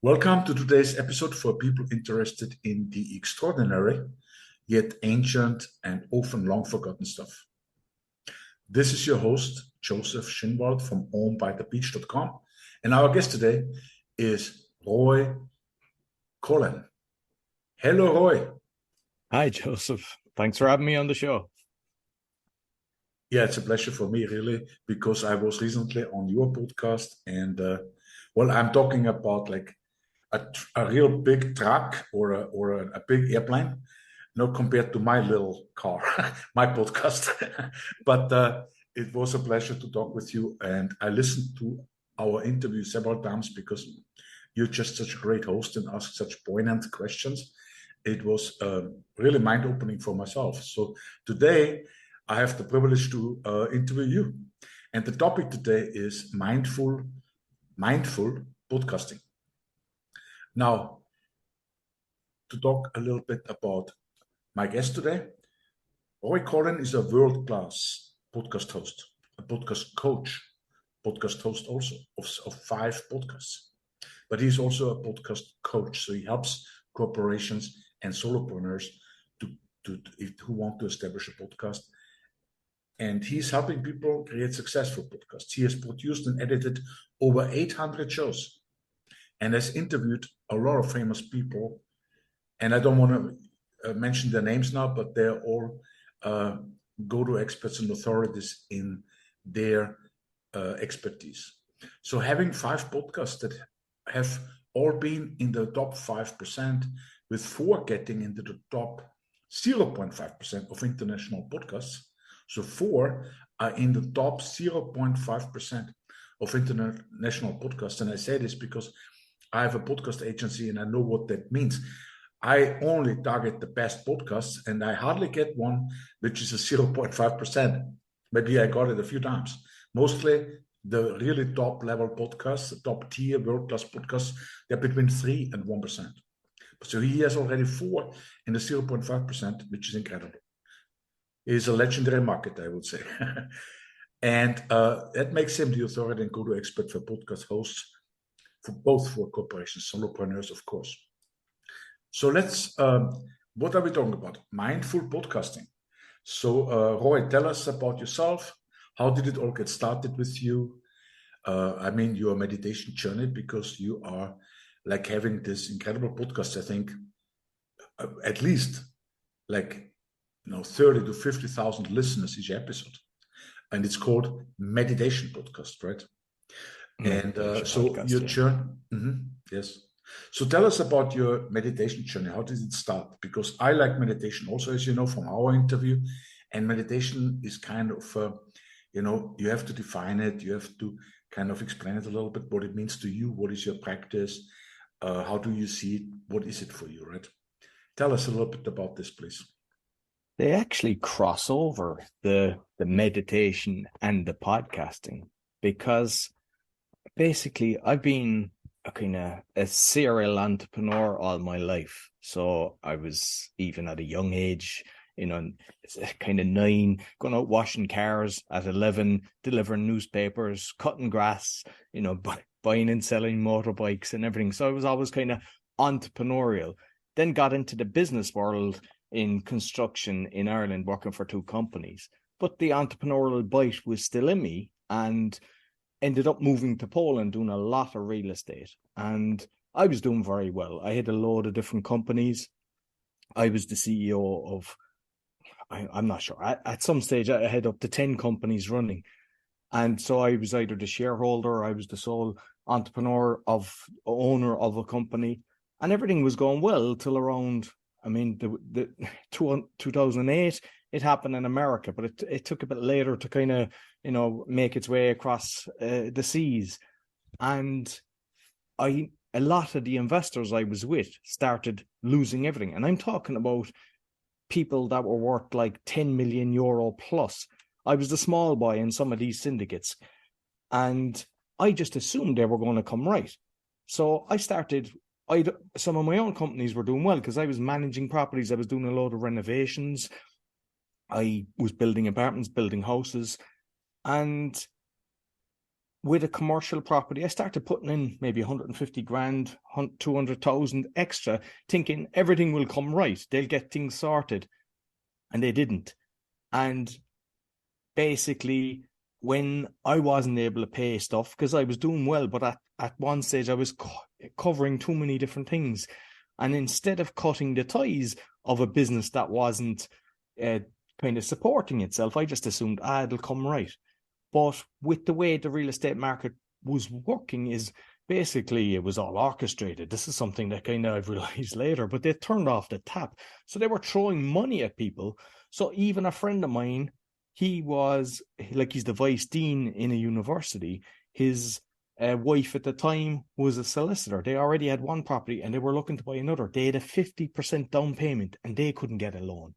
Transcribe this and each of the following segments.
Welcome to today's episode for people interested in the extraordinary, yet ancient and often long forgotten stuff. This is your host, Josef Schinwald from homebythebeach.com. And our guest today is Roy Coughlan. Hello, Roy. Hi, Joseph. Thanks for having me on the show. Yeah, it's a pleasure for me, really, because I was recently on your podcast and, I'm talking about like a real big truck or a big airplane, compared to my little car, my podcast. But it was a pleasure to talk with you. And I listened to our interview several times because you're just such a great host and ask such poignant questions. It was really mind-opening for myself. So today I have the privilege to interview you. And the topic today is mindful podcasting. Now, to talk a little bit about my guest today, Roy Coughlan is a world-class podcast host, a podcast coach, podcast host also of 5 podcasts. But he's also a podcast coach, so he helps corporations and solopreneurs who want to establish a podcast. And he's helping people create successful podcasts. He has produced and edited over 800 shows and has interviewed a lot of famous people. And I don't want to mention their names now, but they're all go-to experts and authorities in their expertise. So having 5 podcasts that have all been in the top 5%, with 4 getting into the top 0.5% of international podcasts. So 4 are in the top 0.5% of international podcasts. And I say this because I have a podcast agency and I know what that means. I only target the best podcasts and I hardly get one which is a 0.5%. Maybe I got it a few times. Mostly the really top level podcasts, the top tier world-class podcasts, they're between 3 and 1%. So he has already 4 in the 0.5%, which is incredible. It is a legendary market, I would say. And that makes him the authority and go-to expert for podcast hosts for corporations, solopreneurs, of course. So let's, what are we talking about? Mindful podcasting. So Roy, tell us about yourself. How did it all get started with you? Your meditation journey, because you are like having this incredible podcast, I think, at least like 30 to 50,000 listeners each episode. And it's called Meditation Podcast, right? And so podcast, your journey, yes. So tell us about your meditation journey. How did it start? Because I like meditation also, as you know, from our interview. And meditation is kind of, you have to define it. You have to kind of explain it a little bit, what it means to you. What is your practice? How do you see it? What is it for you, right? Tell us a little bit about this, please. They actually cross over the meditation and the podcasting, because basically I've been a serial entrepreneur all my life. So I was, even at a young age, kind of 9, going out washing cars, at 11 delivering newspapers, cutting grass, buying and selling motorbikes and everything. So I was always kind of entrepreneurial. Then got into the business world in construction in Ireland, working for 2 companies. But the entrepreneurial bite was still in me, and ended up moving to Poland, doing a lot of real estate. And I was doing very well. I had a load of different companies. I was the CEO of, I'm not sure, at some stage I had up to 10 companies running. And so I was either the shareholder, I was the sole owner of a company, and everything was going well till around, the 2008, it happened in America, but it took a bit later to kind of, make its way across the seas. And a lot of the investors I was with started losing everything. And I'm talking about people that were worth like 10 million euro plus. I was the small boy in some of these syndicates, and I just assumed they were going to come right. So I started, some of my own companies were doing well because I was managing properties. I was doing a load of renovations. I was building apartments, building houses. And with a commercial property, I started putting in maybe 150 grand, 200,000 extra, thinking everything will come right. They'll get things sorted. And they didn't. And basically, when I wasn't able to pay stuff, because I was doing well, but at one stage I was covering too many different things. And instead of cutting the ties of a business that wasn't kind of supporting itself, I just assumed, it'll come right. But with the way the real estate market was working, is basically it was all orchestrated. This is something that kind of I've realized later, but they turned off the tap. So they were throwing money at people. So even a friend of mine, he's the vice dean in a university. His wife at the time was a solicitor. They already had one property and they were looking to buy another. They had a 50% down payment and they couldn't get a loan.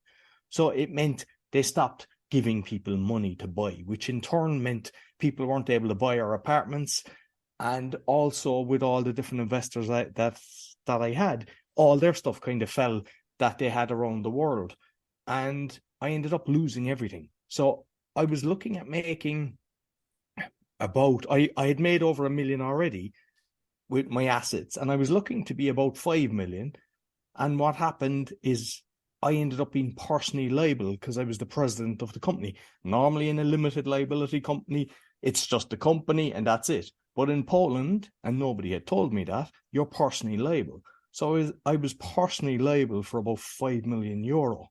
So it meant they stopped giving people money to buy, which in turn meant people weren't able to buy our apartments. And also with all the different investors that I had, all their stuff kind of fell that they had around the world. And I ended up losing everything. So I was looking at making I had made over $1 million already with my assets, and I was looking to be about 5 million. And what happened is I ended up being personally liable because I was the president of the company. Normally in a limited liability company, it's just the company and that's it. But in Poland, and nobody had told me that, you're personally liable. So I was personally liable for about 5 million euro.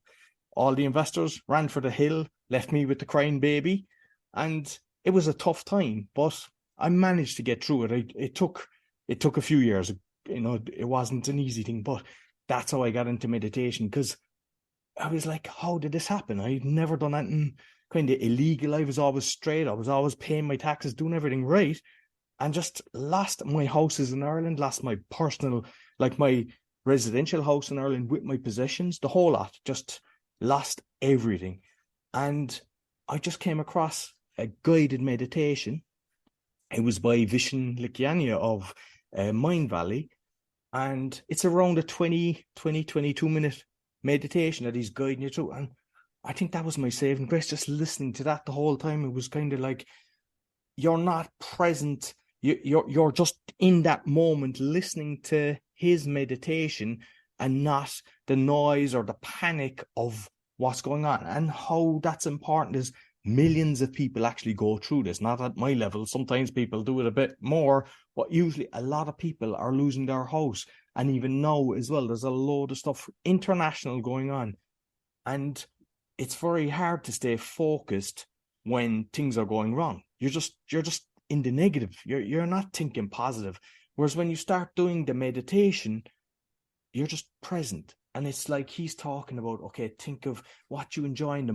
All the investors ran for the hill, left me with the crying baby, and it was a tough time, but I managed to get through it. It took a few years. It wasn't an easy thing, but that's how I got into meditation, because I was like, how did this happen? I'd never done anything kind of illegal. I was always straight. I was always paying my taxes, doing everything right, and just lost my houses in Ireland, lost my personal, like my residential house in Ireland with my possessions, the whole lot, just lost everything. And I just came across a guided meditation. It was by Vishen Likiania of Mind Valley. And it's around a 22 minute meditation that he's guiding you through. And I think that was my saving grace, just listening to that the whole time. It was kind of like, you're not present. You're just in that moment listening to his meditation and not the noise or the panic of what's going on. And how that's important is millions of people actually go through this, not at my level. Sometimes people do it a bit more, but usually a lot of people are losing their house. And even now as well, there's a load of stuff international going on. And it's very hard to stay focused when things are going wrong. You're just in the negative. You're not thinking positive. Whereas when you start doing the meditation, you're just present. And it's like he's talking about, okay, think of what you enjoy in the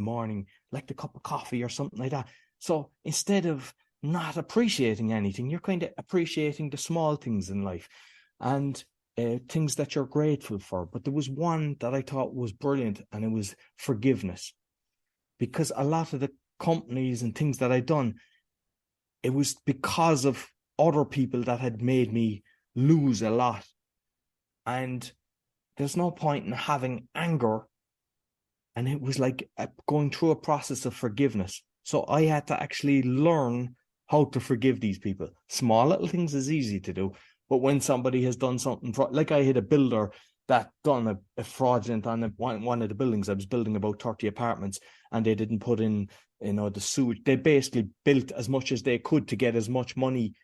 morning, like the cup of coffee or something like that. So instead of not appreciating anything, you're kind of appreciating the small things in life and things that you're grateful for. But there was one that I thought was brilliant, and it was forgiveness. Because a lot of the companies and things that I'd done, it was because of other people that had made me lose a lot. And there's no point in having anger. And it was like going through a process of forgiveness. So I had to actually learn how to forgive these people. Small little things is easy to do. But when somebody has done something, like I had a builder that done a fraudulent on one of the buildings. I was building about 30 apartments and they didn't put in, the sewage. They basically built as much as they could to get as much money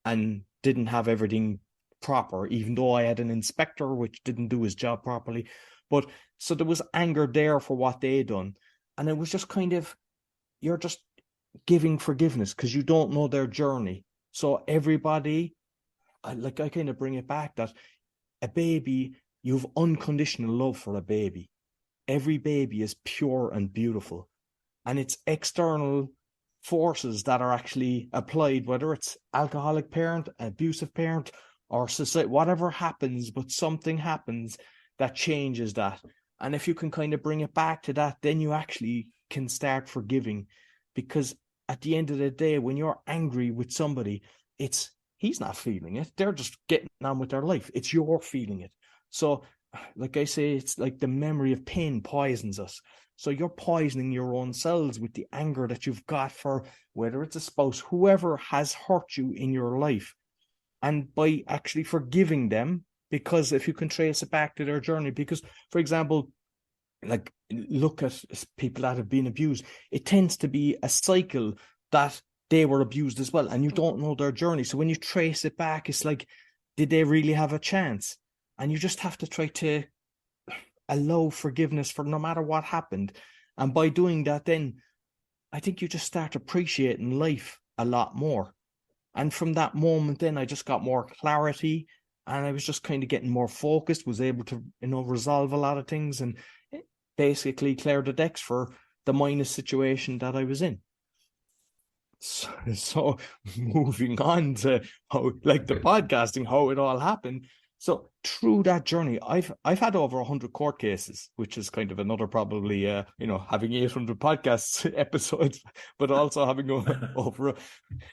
and didn't have everything proper, even though I had an inspector which didn't do his job properly. But so there was anger there for what they done. And it was just kind of, you're just giving forgiveness because you don't know their journey. So everybody, I kind of bring it back that a baby, you have unconditional love for a baby. Every baby is pure and beautiful. And it's external forces that are actually applied, whether it's alcoholic parent, abusive parent, or society, whatever happens, but something happens that changes that. And if you can kind of bring it back to that, then you actually can start forgiving. Because at the end of the day, when you're angry with somebody, he's not feeling it. They're just getting on with their life. It's you're feeling it. So, like I say, it's like the memory of pain poisons us. So you're poisoning your own cells with the anger that you've got for whether it's a spouse, whoever has hurt you in your life. And by actually forgiving them, because if you can trace it back to their journey, because, for example, like look at people that have been abused, it tends to be a cycle that they were abused as well, and you don't know their journey. So when you trace it back, it's like, did they really have a chance? And you just have to try to allow forgiveness for no matter what happened. And by doing that, then I think you just start appreciating life a lot more. And from that moment, then I just got more clarity, and I was just kind of getting more focused, was able to, resolve a lot of things, and basically clear the decks for the minus situation that I was in. So moving on to how, like the podcasting, how it all happened. So through that journey, I've had over 100 court cases, which is kind of another probably, having 800 podcasts episodes, but also having over,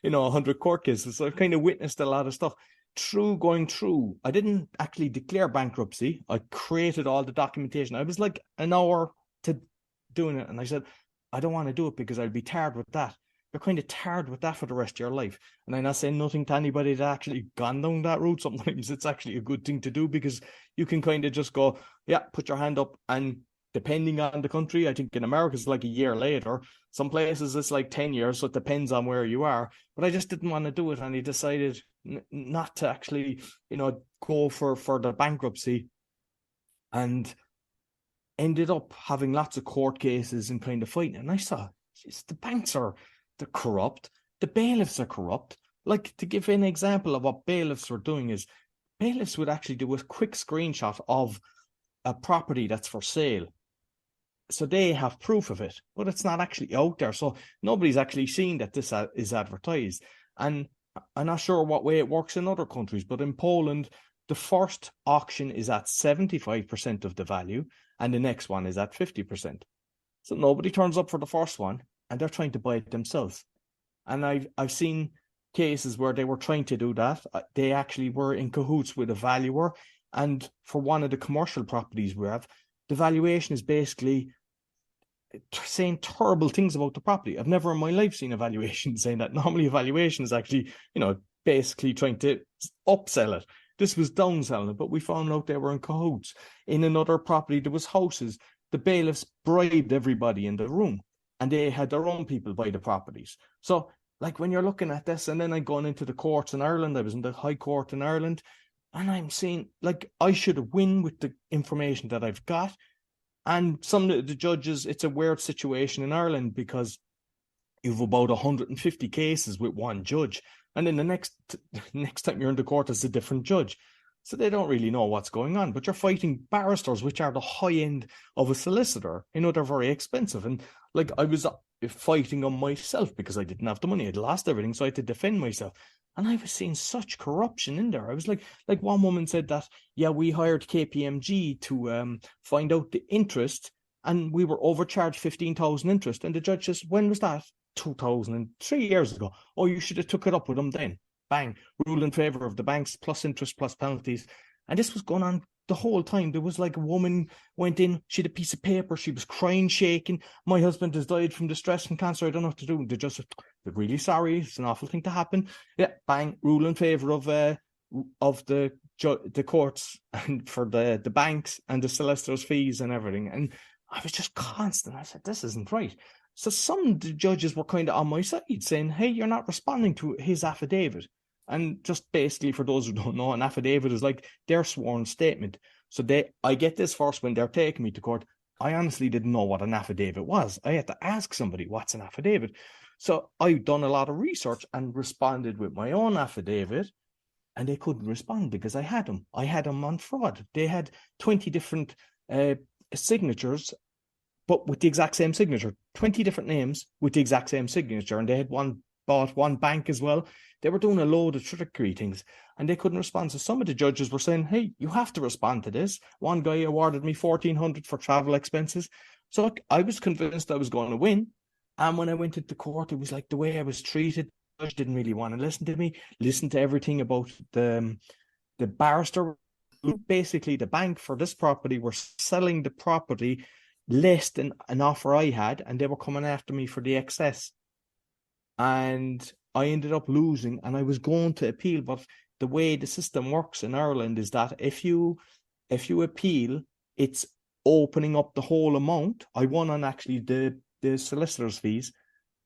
100 court cases. So I've kind of witnessed a lot of stuff. Through going through, I didn't actually declare bankruptcy. I created all the documentation. I was like an hour to doing it. And I said, I don't want to do it because I'll be tired with that. You're kind of tired with that for the rest of your life. And I'm not saying nothing to anybody that actually gone down that route. Sometimes it's actually a good thing to do, because you can kind of just go, yeah, put your hand up. And depending on the country, I think in America it's like a year later. Some places it's like 10 years. So it depends on where you are. But I just didn't want to do it. And I decided not to actually, go for the bankruptcy, and ended up having lots of court cases and kind of fighting. And I saw, geez, the banks they're corrupt. The bailiffs are corrupt. Like, to give an example of what bailiffs were doing is, bailiffs would actually do a quick screenshot of a property that's for sale. So they have proof of it, but it's not actually out there. So nobody's actually seen that this is advertised. And I'm not sure what way it works in other countries, but in Poland, the first auction is at 75% of the value, and the next one is at 50%. So nobody turns up for the first one, and they're trying to buy it themselves. And I've seen cases where they were trying to do that. They actually were in cahoots with a valuer. And for one of the commercial properties we have, the valuation is basically saying terrible things about the property. I've never in my life seen a valuation saying that. Normally a valuation is actually, basically trying to upsell it. This was downselling it, but we found out they were in cahoots. In another property, there was houses. The bailiffs bribed everybody in the room, and they had their own people buy the properties. So, like, when you're looking at this, and then I'm going into the courts in Ireland, I was in the High Court in Ireland, and I'm seeing, like, I should win with the information that I've got. And some of the judges, it's a weird situation in Ireland, because you've about 150 cases with one judge. And then the next time you're in the court, it's a different judge. So they don't really know what's going on. But you're fighting barristers, which are the high end of a solicitor. They're very expensive. And like, I was fighting on myself because I didn't have the money. I'd lost everything, so I had to defend myself. And I was seeing such corruption in there. I was like one woman said that, yeah, we hired KPMG to find out the interest, and we were overcharged 15,000 interest. And the judge says, when was that? 2003 years ago. Oh, you should have took it up with them then. Bang, rule in favor of the banks, plus interest, plus penalties. And this was going on the whole time. There was like a woman went in, she had a piece of paper, she was crying, shaking. My husband has died from distress and cancer. I don't know what to do. They just said, we're really sorry. It's an awful thing to happen. Yeah, bang, rule in favor of the courts and for the banks and the solicitors' fees and everything. And I was just constant. I said, this isn't right. So some of the judges were kind of on my side, saying, hey, you're not responding to his affidavit. And just basically, for those who don't know, an affidavit is like their sworn statement. So I get this first when they're taking me to court. I honestly didn't know what an affidavit was. I had to ask somebody, what's an affidavit? So I've done a lot of research and responded with my own affidavit, and they couldn't respond because I had them. I had them on fraud. They had 20 different signatures, but with the exact same signature. 20 different names with the exact same signature. And they had bought one bank as well. They were doing a load of trickery things, and they couldn't respond. So some of the judges were saying, hey, you have to respond to this. One guy awarded me $1,400 for travel expenses. So I was convinced I was going to win. And when I went into court, it was like the way I was treated. The judge didn't really want to listen to me, listen to everything about the barrister. Basically, the bank for this property were selling the property less than an offer I had, and they were coming after me for the excess. And I ended up losing, and I was going to appeal. But the way the system works in Ireland is that if you appeal, it's opening up the whole amount. I won on actually the solicitor's fees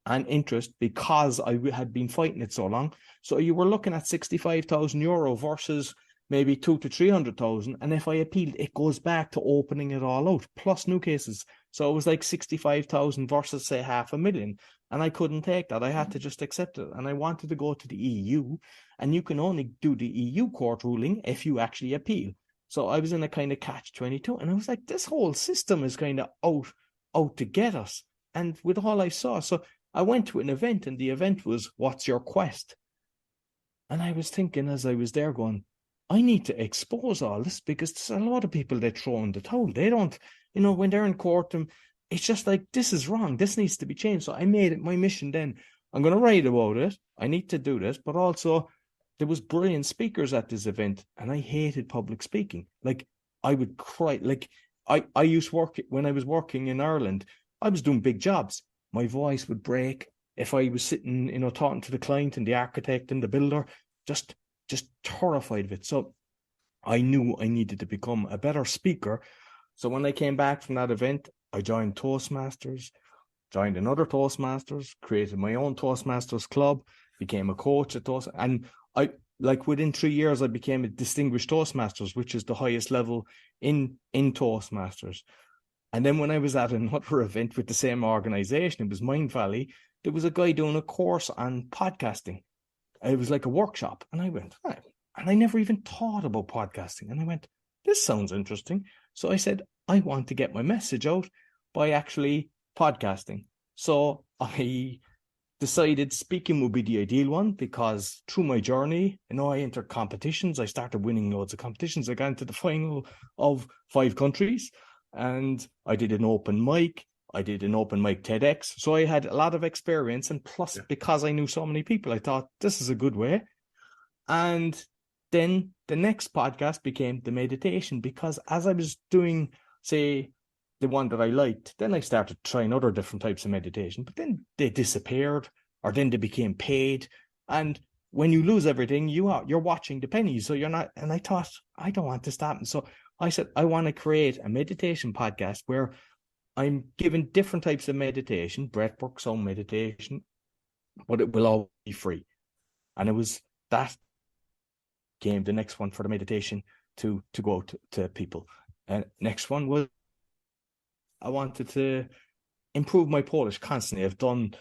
and interest because I had been fighting it so long. So you were looking at €65,000 versus maybe 200 to 300,000. And if I appealed, it goes back to opening it all out, plus new cases. So it was like 65,000 versus say 500,000. And I couldn't take that. I had to just accept it. And I wanted to go to the EU. And you can only do the EU court ruling if you actually appeal. So I was in a kind of catch-22. And I was like, this whole system is kind of out to get us. And with all I saw, so I went to an event, and the event was, what's your quest? And I was thinking as I was there going, I need to expose all this, because there's a lot of people that throw in the towel. They don't, when they're in court, it's just like, this is wrong. This needs to be changed. So I made it my mission then. I'm going to write about it. I need to do this. But also, there was brilliant speakers at this event, and I hated public speaking. Like, I would cry. Like, I used to work, when I was working in Ireland, I was doing big jobs. My voice would break if I was sitting, talking to the client and the architect and the builder, just terrified of it. So I knew I needed to become a better speaker. So when I came back from that event, I joined Toastmasters, joined another Toastmasters, created my own Toastmasters club, became a coach at Toastmasters. And within 3 years, I became a distinguished Toastmasters, which is the highest level in Toastmasters. And then when I was at another event with the same organization, it was Mind Valley, there was a guy doing a course on podcasting. It was like a workshop. And I went, right. And I never even thought about podcasting. And I went, this sounds interesting. So I said, I want to get my message out by actually podcasting. So I decided speaking would be the ideal one, because through my journey, I entered competitions. I started winning loads of competitions. I got into the final of 5 countries. And I did an open mic. I did an open mic TEDx. So I had a lot of experience. And plus, because I knew so many people, I thought this is a good way. And then the next podcast became the meditation, because as I was doing, say, the one that I liked, then I started trying other different types of meditation. But then they disappeared, or then they became paid. And when you lose everything, you're watching the pennies. So you're not. And I thought, I don't want this to happen. So I said, I want to create a meditation podcast where I'm giving different types of meditation, breathwork, sound meditation, but it will all be free. And it was that came the next one for the meditation to go to people. And next one was, I wanted to improve my Polish constantly. I've done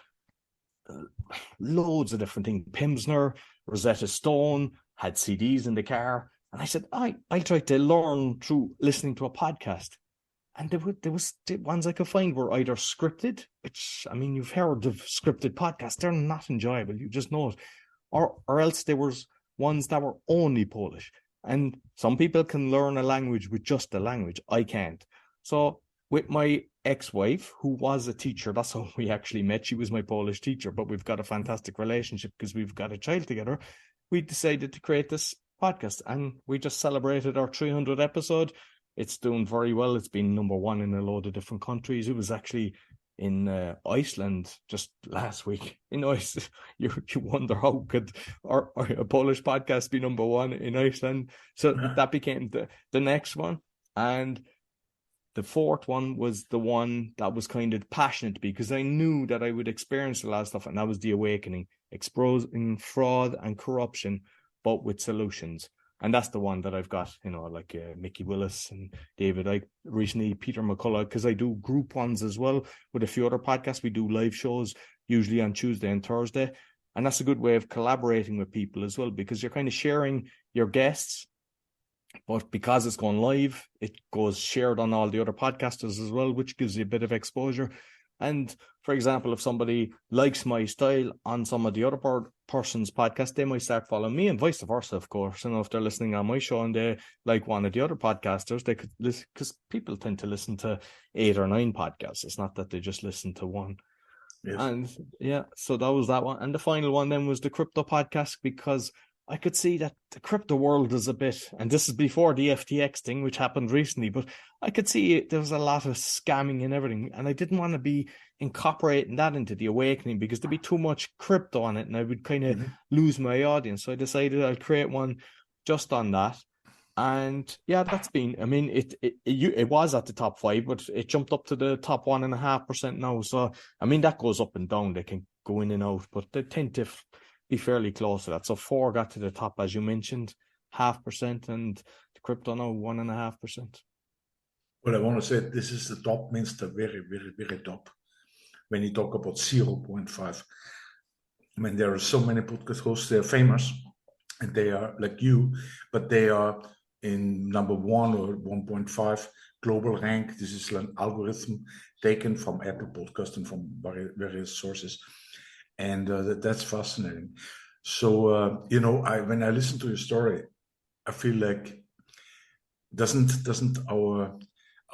loads of different things. Pimsner, Rosetta Stone, had CDs in the car. And I said, I tried to learn through listening to a podcast. And there was the ones I could find were either scripted, which, I mean, you've heard of scripted podcasts. They're not enjoyable. You just know it. Or else there was ones that were only Polish. And some people can learn a language with just the language. I can't. So with my ex-wife, who was a teacher, that's how we actually met. She was my Polish teacher, but we've got a fantastic relationship because we've got a child together. We decided to create this podcast, and we just celebrated our 300th episode. It's doing very well. It's been #1 in a load of different countries. It was actually in Iceland just last week. You wonder how could a Polish podcast be #1 in Iceland. So that became the next one. And the fourth one was the one that was kind of passionate because I knew that I would experience a lot of stuff, and that was the awakening, exposing fraud and corruption, but with solutions. And that's the one that I've got, like Miki Willis and David Icke, recently Peter McCullough, because I do group ones as well with a few other podcasts. We do live shows, usually on Tuesday and Thursday. And that's a good way of collaborating with people as well, because you're kind of sharing your guests, but because it's going live, it goes shared on all the other podcasters as well, which gives you a bit of exposure. And for example, if somebody likes my style on some of the other person's podcast, they might start following me, and vice versa, of course. If they're listening on my show and they like one of the other podcasters, they could listen, because people tend to listen to 8 or 9 podcasts. It's not that they just listen to one. Yes. And yeah, so that was that one. And the final one then was the crypto podcast, because I could see that the crypto world is a bit, and this is before the FTX thing, which happened recently, but I could see there was a lot of scamming and everything, and I didn't want to be incorporating that into the awakening because there'd be too much crypto on it and I would kind of lose my audience. So I decided I'll create one just on that. And yeah, that's been, I mean, it was at the top 5, but it jumped up to the top 1.5% now. So, I mean, that goes up and down. They can go in and out, but they tend to be fairly close to that. So 4 got to the top, as you mentioned, 0.5%, and the crypto now 1.5%. Well, I want to say this is the top, means the very, very, very top. When you talk about 0.5, I mean, there are so many podcast hosts, they're famous, and they are like you, but they are in number 1 or 1.5 global rank. This is an algorithm taken from Apple Podcast and from various sources. And that's fascinating. So, when I listen to your story, I feel like doesn't our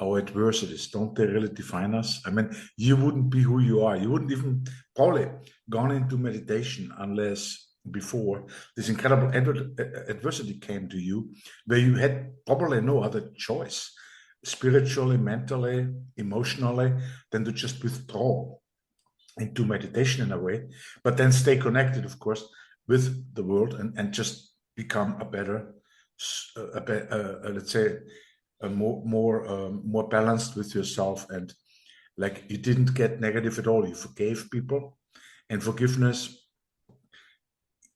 adversities, don't they really define us? I mean, you wouldn't be who you are. You wouldn't even probably gone into meditation unless before this incredible adversity came to you, where you had probably no other choice, spiritually, mentally, emotionally, than to just withdraw into meditation in a way, but then stay connected, of course, with the world and just become a better, let's say, more balanced with yourself. And like, you didn't get negative at all. You forgave people, and forgiveness,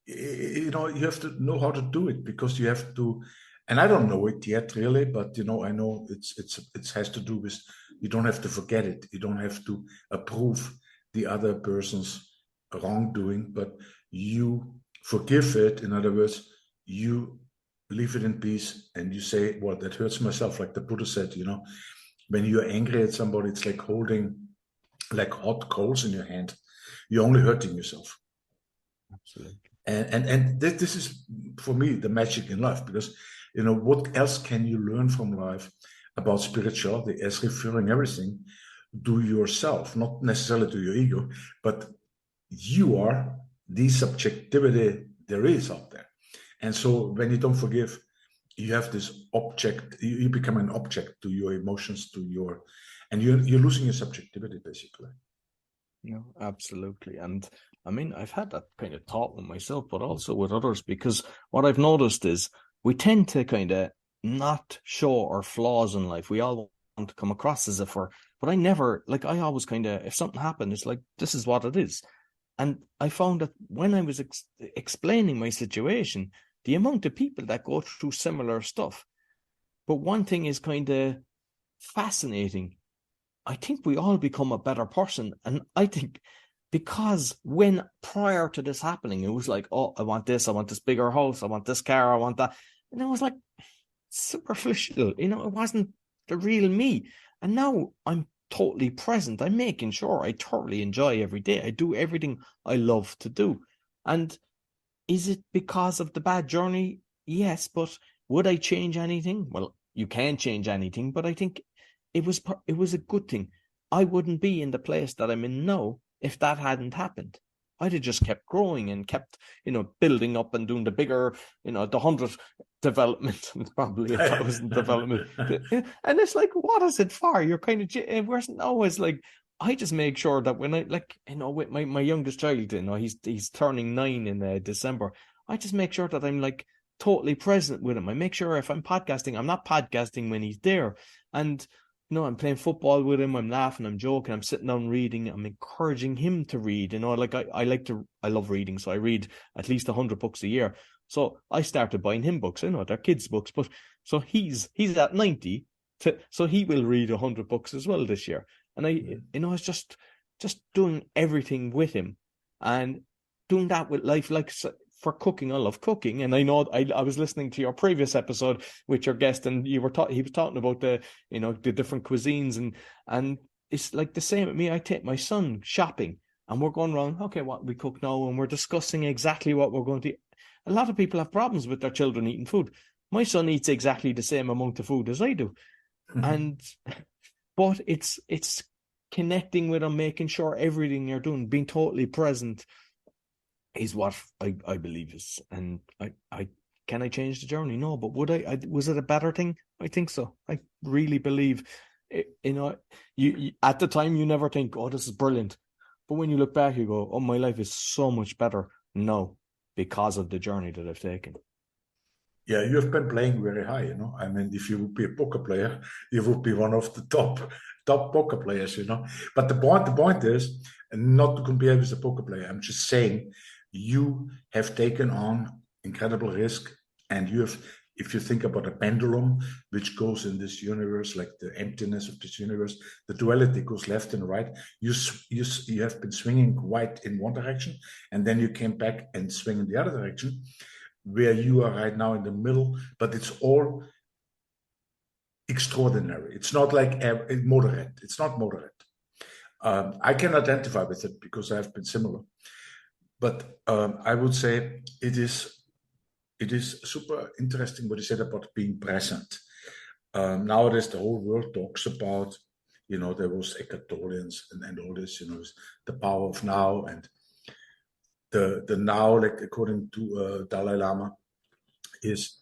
you have to know how to do it, because you have to, and I don't know it yet really, but I know it has to do with, you don't have to forget it. You don't have to approve the other person's wrongdoing, but you forgive it. In other words, you leave it in peace, and you say, well, that hurts myself. Like the Buddha said, when you're angry at somebody, it's like holding like hot coals in your hand. You're only hurting yourself. Absolutely. And this is, for me, the magic in life, because, what else can you learn from life about spirituality, as referring everything to yourself, not necessarily to your ego, but you are the subjectivity there is out there. And so when you don't forgive, you have this object, you become an object to your emotions, and you're losing your subjectivity, basically. No, absolutely. And I mean, I've had that kind of thought with myself, but also with others, because what I've noticed is we tend to kind of not show our flaws in life. We all want to come across as if but I never, like, I always kind of, if something happened, it's like, this is what it is. And I found that when I was explaining my situation, the amount of people that go through similar stuff. But one thing is kind of fascinating. I think we all become a better person. And I think because when prior to this happening, it was like, oh, I want this bigger house, I want this car, I want that. And I was like, superficial, it wasn't the real me. And now I'm totally present. I'm making sure I totally enjoy every day. I do everything I love to do. And is it because of the bad journey? Yes, but would I change anything? Well, you can't change anything, but I think it was a good thing. I wouldn't be in the place that I'm in now if that hadn't happened. I'd have just kept growing and kept, building up and doing the bigger, the 100 development, probably 1,000 development. And it's like, what is it for? You're kind of, it wasn't always like, I just make sure that when I, like, with my youngest child, he's turning 9 in December. I just make sure that I'm like totally present with him. I make sure if I'm podcasting, I'm not podcasting when he's there. And I'm playing football with him. I'm laughing. I'm joking. I'm sitting down reading. I'm encouraging him to read. Like I love reading, so I read at least 100 books a year. So I started buying him books. They're kids' books, but so he's at 90, so he will read 100 books as well this year. And I was just doing everything with him, and doing that with life. Like, for cooking, I love cooking, and I know I was listening to your previous episode with your guest, and he was talking about the the different cuisines, and it's like the same with me. I take my son shopping, and we're going around, okay, what we cook now, and we're discussing exactly what we're going to eat. A lot of people have problems with their children eating food. My son eats exactly the same amount of food as I do, but it's connecting with him, making sure everything you're doing, being totally present. is what I believe is. And I can I change the journey? No, but would I was it a better thing? I think so. I really believe, you at the time you never think, oh, this is brilliant. But when you look back, you go, oh, my life is so much better now because of the journey that I've taken. Yeah, you have been playing very high, I mean, if you would be a poker player, you would be one of the top poker players, But the point is, not to compare with a poker player. I'm just saying, you have taken on incredible risk, and if you think about a pendulum which goes in this universe, like the emptiness of this universe, the duality goes left and right. You have been swinging quite in one direction, and then you came back and swing in the other direction, where you are right now in the middle, but it's all extraordinary. It's not like moderate. It's not moderate. I can identify with it because I have been similar. But I would say it is super interesting what you said about being present. Nowadays, the whole world talks about, there was Eckhart and all this, the power of now, and the now, like according to Dalai Lama, is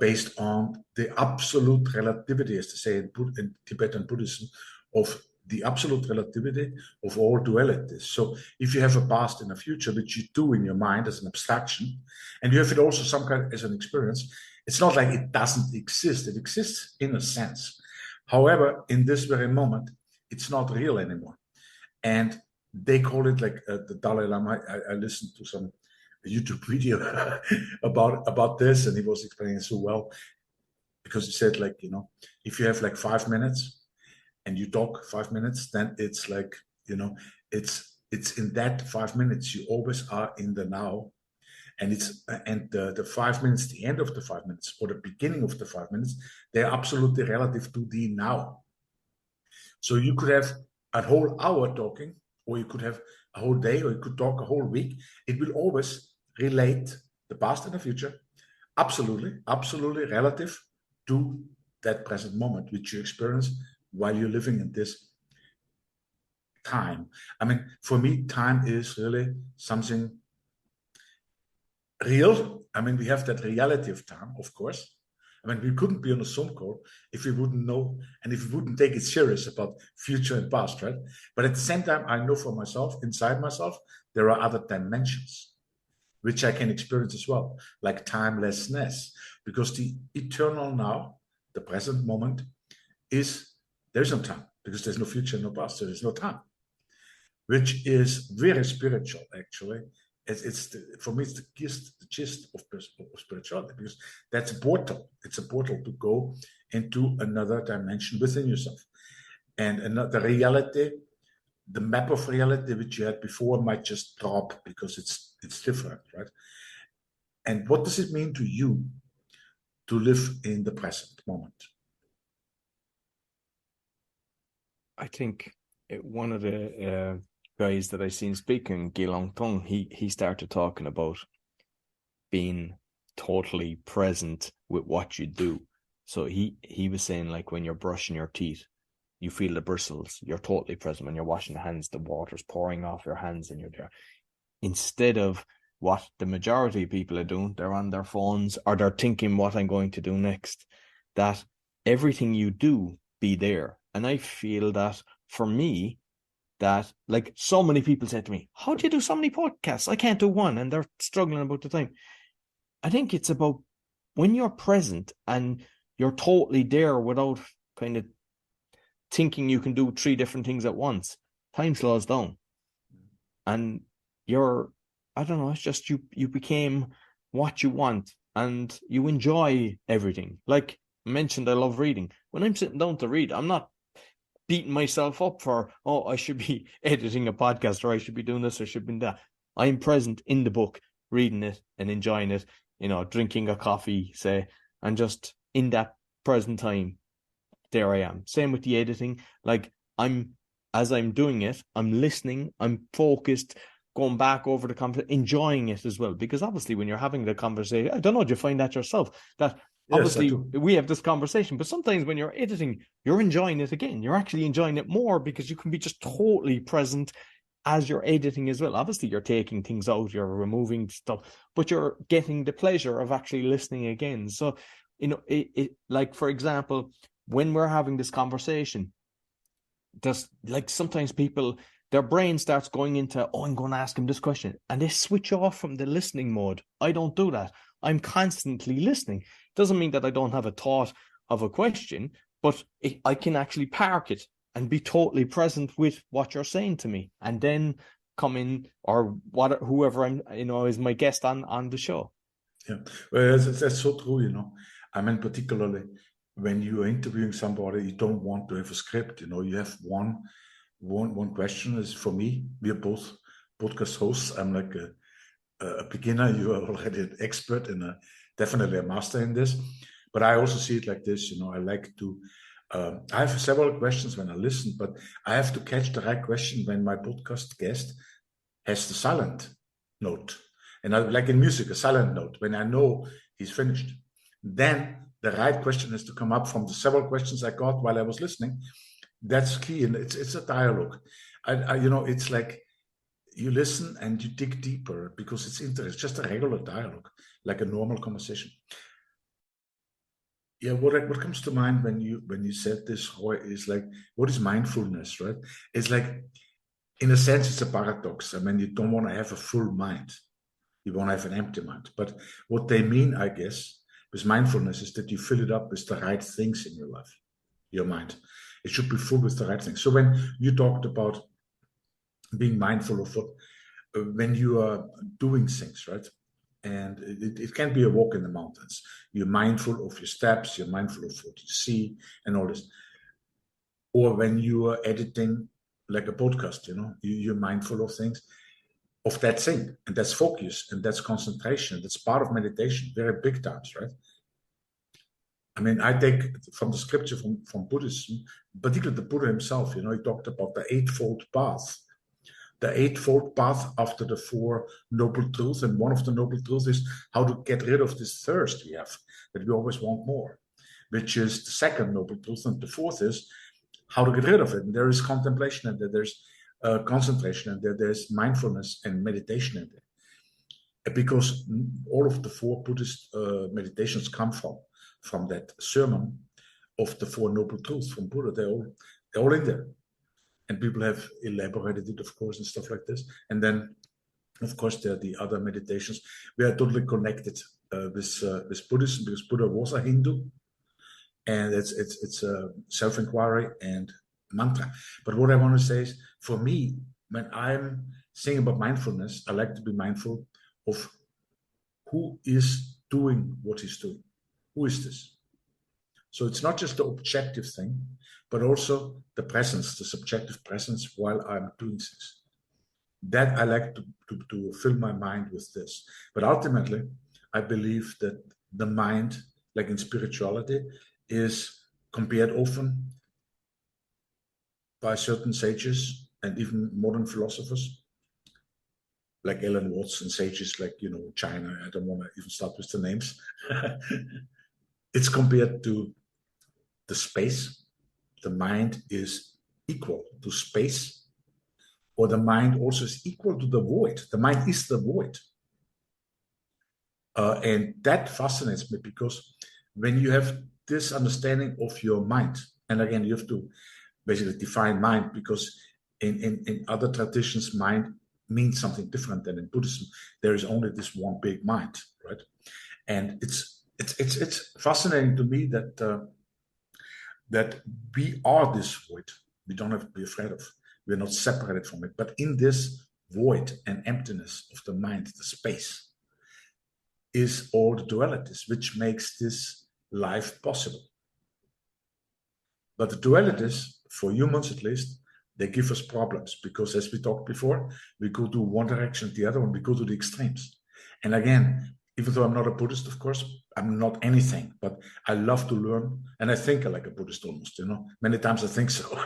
based on the absolute relativity, as they say in Tibetan Buddhism, of the absolute relativity of all dualities. So if you have a past and a future, which you do in your mind as an abstraction, and you have it also some kind as an experience, it's not like it doesn't exist. It exists in a sense. However, in this very moment, it's not real anymore. And they call it, like the Dalai Lama. I listened to some YouTube video about this, and he was explaining it so well, because he said, like, if you have like 5 minutes and you talk 5 minutes, then it's like, it's in that 5 minutes you always are in the now, and the 5 minutes, the end of the 5 minutes or the beginning of the 5 minutes, they're absolutely relative to the now. So you could have a whole hour talking, or you could have a whole day, or you could talk a whole week. It will always relate the past and the future, absolutely relative to that present moment, which you experience while you're living in this time. I mean, for me, time is really something real. I mean, we have that reality of time, of course. I mean, we couldn't be on a Zoom call if we wouldn't know and if we wouldn't take it serious about future and past, right? But at the same time, I know for myself, inside myself, there are other dimensions which I can experience as well, like timelessness, because the eternal now, the present moment, there's no time, because there's no future, no past, so there's no time, which is very spiritual, actually. For me, it's the gist of spirituality, because that's a portal. It's a portal to go into another dimension within yourself. And another reality, the map of reality which you had before, might just drop because it's different, right? And what does it mean to you to live in the present moment? I think one of the guys that I seen speaking, Gilong Tung, he started talking about being totally present with what you do. So he was saying, like, when you're brushing your teeth, you feel the bristles, you're totally present. When you're washing the hands, the water's pouring off your hands and you're there. Instead of what the majority of people are doing, they're on their phones or they're thinking what I'm going to do next. That everything you do be there. And I feel that for me, that, like, so many people said to me, how do you do so many podcasts? I can't do one. And they're struggling about the time. I think it's about when you're present and you're totally there without kind of thinking you can do 3 different things at once, time slows down. And I don't know, it's just you became what you want and you enjoy everything. Like I mentioned, I love reading. When I'm sitting down to read, I'm not beating myself up for, oh, I should be editing a podcast, or I should be doing this, or I should be doing that. I'm present in the book, reading it and enjoying it, drinking a coffee, say, and just in that present time, there I am. Same with the editing. Like, as I'm doing it, I'm listening, I'm focused, going back over the conversation, enjoying it as well. Because obviously when you're having the conversation, I don't know, do you find that yourself? That obviously yes, we have this conversation, but sometimes when you're editing, you're enjoying it again. You're actually enjoying it more because you can be just totally present as you're editing as well. Obviously, you're taking things out, you're removing stuff, but you're getting the pleasure of actually listening again. So, like, for example, when we're having this conversation, there's like sometimes people, their brain starts going into, oh, I'm going to ask him this question, and they switch off from the listening mode. I don't do that. I'm constantly listening. Doesn't mean that I don't have a thought of a question, but I can actually park it and be totally present with what you're saying to me, and then come in, or whoever I'm, is my guest on the show. Yeah, well, that's so true. I mean, particularly when you are interviewing somebody, you don't want to have a script. You have one question. Is for me, we are both podcast hosts. I'm like a beginner. You are already an expert and definitely a master in this. But I also see it like this. I like to. I have several questions when I listen, but I have to catch the right question when my podcast guest has the silent note. And like in music, a silent note, when I know he's finished. Then the right question has to come up from the several questions I got while I was listening. That's key, and it's a dialogue. It's like you listen and you dig deeper because it's interesting. It's just a regular dialogue, like a normal conversation. Yeah, what comes to mind when you said this, Roy, is like, what is mindfulness, right? It's like, in a sense, it's a paradox. I mean, you don't want to have a full mind. You want to have an empty mind. But what they mean, I guess, with mindfulness is that you fill it up with the right things in your life, your mind. It should be full with the right things. So when you talked about being mindful of when you are doing things, right? And it can be a walk in the mountains. You're mindful of your steps, you're mindful of what you see and all this. Or when you are editing like a podcast, you're mindful of things, of that thing. And that's focus, and that's concentration. That's part of meditation, very big times, right? I mean, I take from the scripture from Buddhism, particularly the Buddha himself, he talked about the eightfold path. The eightfold path after the Four Noble Truths. And one of the Noble Truths is how to get rid of this thirst we have, that we always want more, which is the second Noble Truth. And the fourth is how to get rid of it. And there is contemplation, and there's concentration, and there's mindfulness and meditation in there. Because all of the four Buddhist meditations come from that sermon of the Four Noble Truths from Buddha. They're all in there. And people have elaborated it, of course, and stuff like this. And then, of course, there are the other meditations. We are totally connected with Buddhism, because Buddha was a Hindu, and it's a self-inquiry and mantra. But what I want to say is, for me, when I'm saying about mindfulness, I like to be mindful of who is doing what he's doing. Who is this? So it's not just the objective thing, but also the presence, the subjective presence while I'm doing this. That I like to fill my mind with this. But ultimately, I believe that the mind, like in spirituality, is compared often by certain sages and even modern philosophers, like Ellen Watts, and sages like, China. I don't want to even start with the names. It's compared to the space. The mind is equal to space, or the mind also is equal to the void. The mind is the void. And that fascinates me, because when you have this understanding of your mind, and again, you have to basically define mind, because in other traditions, mind means something different than in Buddhism. There is only this one big mind, right? And it's fascinating to me that we are this void. We don't have to be afraid of. We're not separated from it. But in this void and emptiness of the mind, the space, is all the dualities, which makes this life possible. But the dualities, for humans at least, they give us problems, because as we talked before, we go to one direction, the other one, we go to the extremes. And again, even though I'm not a Buddhist, of course, I'm not anything, but I love to learn. And I think I like a Buddhist almost, Many times I think so.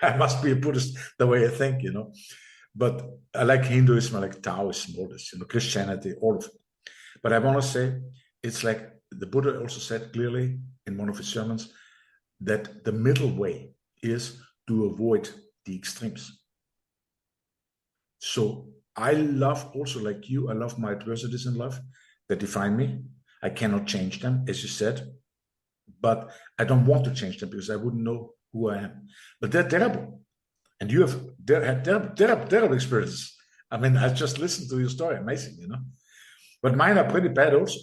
I must be a Buddhist the way I think, But I like Hinduism, I like Taoism, all this, Christianity, all of it. But I want to say, it's like the Buddha also said clearly in one of his sermons, that the middle way is to avoid the extremes. So I love also, like you, I love my adversities in life that define me. I cannot change them, as you said, but I don't want to change them because I wouldn't know who I am. But they're terrible. And you have had terrible experiences. I mean, I just listened to your story. Amazing, But mine are pretty bad also.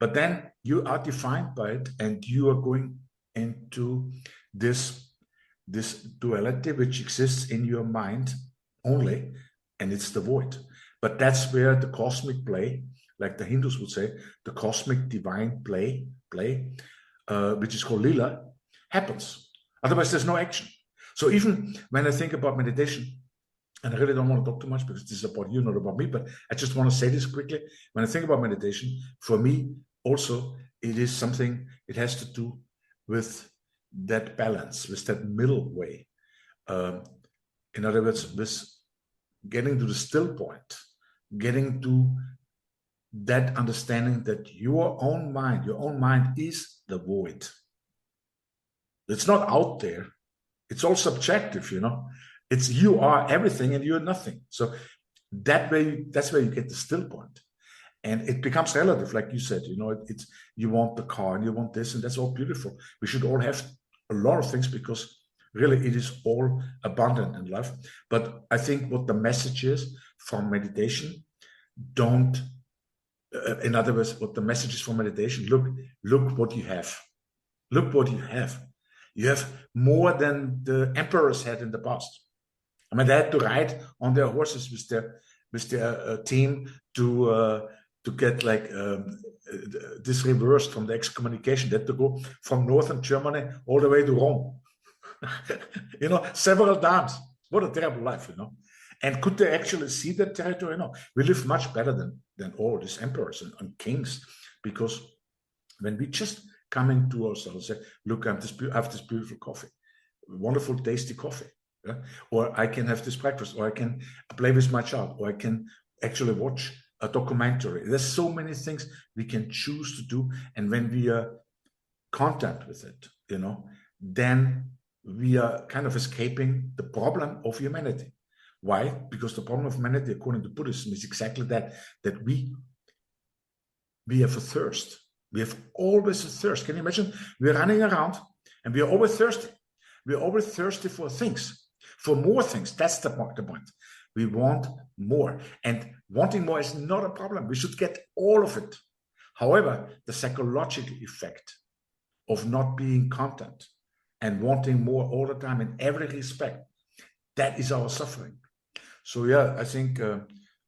But then you are defined by it, and you are going into this duality which exists in your mind only, and it's the void. But that's where the cosmic play, like the Hindus would say, the cosmic divine play, which is called lila, happens. Otherwise, there's no action. So even when I think about meditation, and I really don't want to talk too much because this is about you, not about me, but I just want to say this quickly. When I think about meditation, for me also, it is something, it has to do with that balance, with that middle way. In other words, with getting to the still point, getting to that understanding that your own mind is the void. It's not out there. It's all subjective, It's you are everything and you're nothing. So that's where you get the still point. And it becomes relative, like you said, it's you want the car and you want this, and that's all beautiful. We should all have a lot of things because really it is all abundant in life. But I think what the message is from meditation, in other words, what the message is from meditation, look what you have. Look what you have. You have more than the emperors had in the past. I mean, they had to ride on their horses with their team to get this reversed from the excommunication. They had to go from northern Germany all the way to Rome. Several times. What a terrible life, And could they actually see that territory? No. We live much better than all these emperors and kings, because when we just come into ourselves and say, look, I have this beautiful coffee, wonderful, tasty coffee. Yeah? Or I can have this breakfast, or I can play with my child, or I can actually watch a documentary. There's so many things we can choose to do. And when we are content with it, then we are kind of escaping the problem of humanity. Why? Because the problem of humanity, according to Buddhism, is exactly that we have a thirst. We have always a thirst. Can you imagine? We're running around and we are always thirsty. We're always thirsty for things, for more things. That's the point. We want more. And wanting more is not a problem. We should get all of it. However, the psychological effect of not being content and wanting more all the time in every respect, that is our suffering. So yeah, I think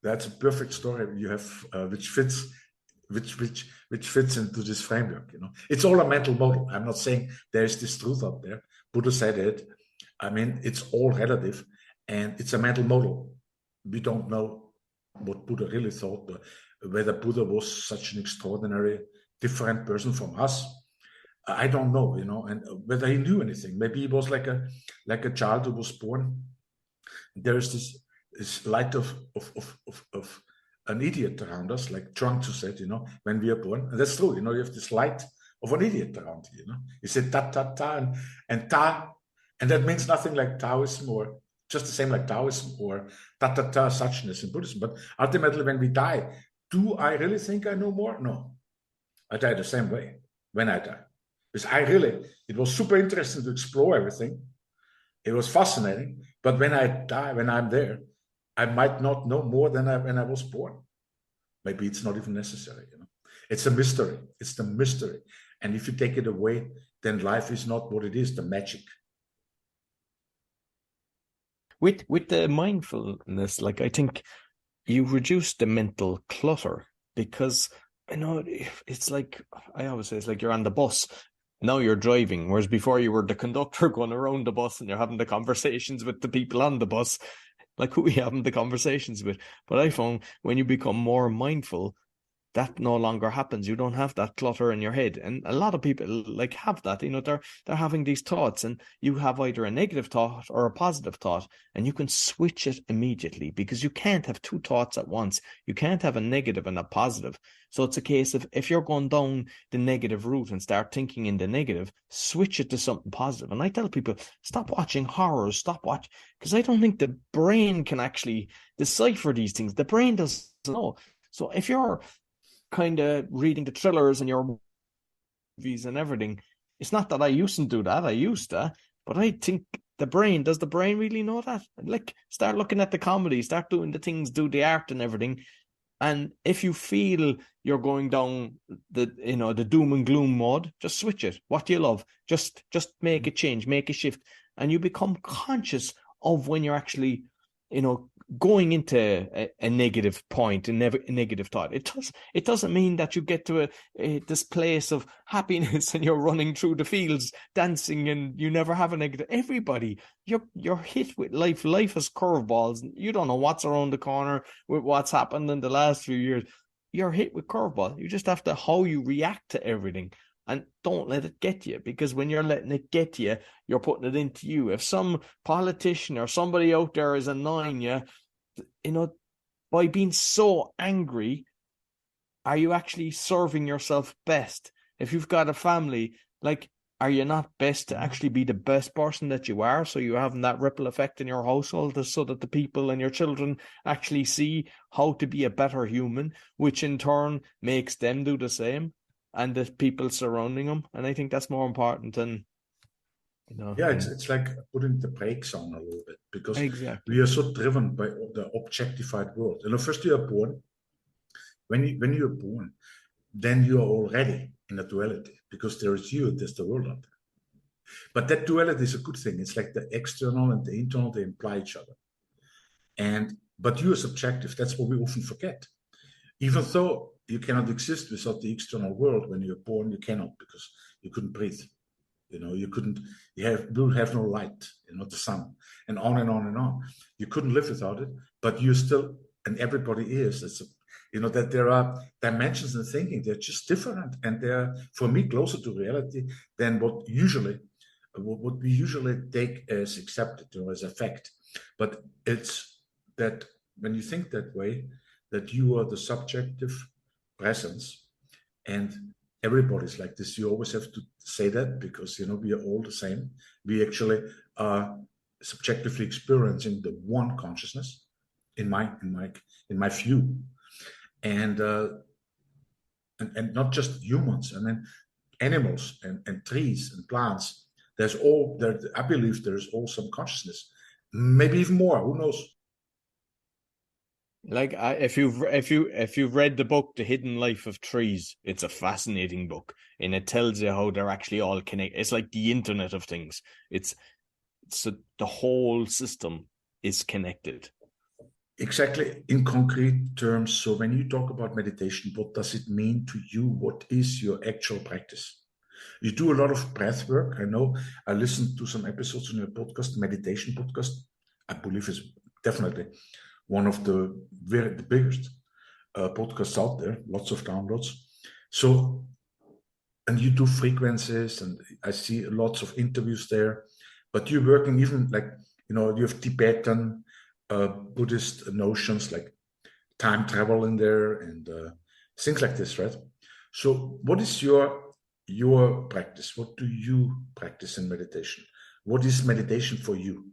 that's a perfect story you have, which fits into this framework. It's all a mental model. I'm not saying there is this truth out there. Buddha said it. I mean, it's all relative, and it's a mental model. We don't know what Buddha really thought, but whether Buddha was such an extraordinary, different person from us, I don't know, and whether he knew anything. Maybe he was like a child who was born. There is this light of an idiot around us, like Chuang Tzu said, when we are born. And that's true, you have this light of an idiot around you, You say ta, ta, ta, and ta, and that means nothing like Taoism, or just the same like Taoism or ta, ta, ta, suchness in Buddhism. But ultimately, when we die, do I really think I know more? No. I die the same way when I die. Because it was super interesting to explore everything. It was fascinating. But when I die, when I'm there, I might not know more than when I was born. Maybe it's not even necessary. It's a mystery. It's the mystery. And if you take it away, then life is not what it is, the magic. With the mindfulness, I think you reduce the mental clutter, because it's like, I always say, it's like you're on the bus. Now you're driving, whereas before you were the conductor going around the bus and you're having the conversations with the people on the bus, like who are you having the conversations with. But I found when you become more mindful, that no longer happens. You don't have that clutter in your head. And a lot of people like have that, they're having these thoughts, and you have either a negative thought or a positive thought, and you can switch it immediately, because you can't have two thoughts at once. You can't have a negative and a positive. So it's a case of, if you're going down the negative route and start thinking in the negative, switch it to something positive. And I tell people, stop watching horrors, because I don't think the brain can actually decipher these things. The brain doesn't know. So if you're kind of reading the thrillers and your movies and everything, it's not that I used to do that. I used to, but I think does the brain really know that? Like, start looking at the comedy, start doing the things, do the art and everything. And if you feel you're going down the doom and gloom mode, just switch it. What do you love? Just make a change, make a shift, and you become conscious of when you're actually, going into a negative point, a negative thought. It doesn't mean that you get to this place of happiness and you're running through the fields dancing and you never have a negative. Everybody, you're hit with life. Life has curveballs. You don't know what's around the corner with what's happened in the last few years. You're hit with curveballs. You just have to, how you react to everything. And don't let it get you, because when you're letting it get you, you're putting it into you. If some politician or somebody out there is annoying you, by being so angry, are you actually serving yourself best? If you've got a family, like, are you not best to actually be the best person that you are, so you're having that ripple effect in your household, so that the people and your children actually see how to be a better human, which in turn makes them do the same, and the people surrounding them? And I think that's more important than, Yeah, it's like putting the brakes on a little bit, because exactly. we are so driven by the objectified world. First you are born. When you are born, then you are already in a duality, because there is you, there's the world out there. But that duality is a good thing. It's like the external and the internal, they imply each other. But you are subjective. That's what we often forget. Even though you cannot exist without the external world, when you're born, you cannot, because you couldn't breathe. You would have no light, the sun, and on and on and on. You couldn't live without it, but you still, and everybody is. That there are dimensions in thinking. They're just different, and they're, for me, closer to reality than what we usually take as accepted or as a fact. But it's that when you think that way, that you are the subjective presence, and everybody's like this. You always have to say that, because we are all the same. We actually are subjectively experiencing the one consciousness, in my view, and not just humans. I mean, animals and trees and plants. I believe there's all some consciousness, maybe even more. Who knows? Like, if you've read the book The Hidden Life of Trees, it's a fascinating book, and it tells you how they're actually all connected. It's like the Internet of Things. So the whole system is connected. Exactly, in concrete terms. So when you talk about meditation, what does it mean to you? What is your actual practice? You do a lot of breath work. I know. I listened to some episodes on your podcast, meditation podcast. I believe it's definitely one of the biggest podcasts out there, lots of downloads. So, and you do frequencies, and I see lots of interviews there, but you're working even like, you have Tibetan, Buddhist notions like time travel in there, and things like this, right? So what is your practice? What do you practice in meditation? What is meditation for you?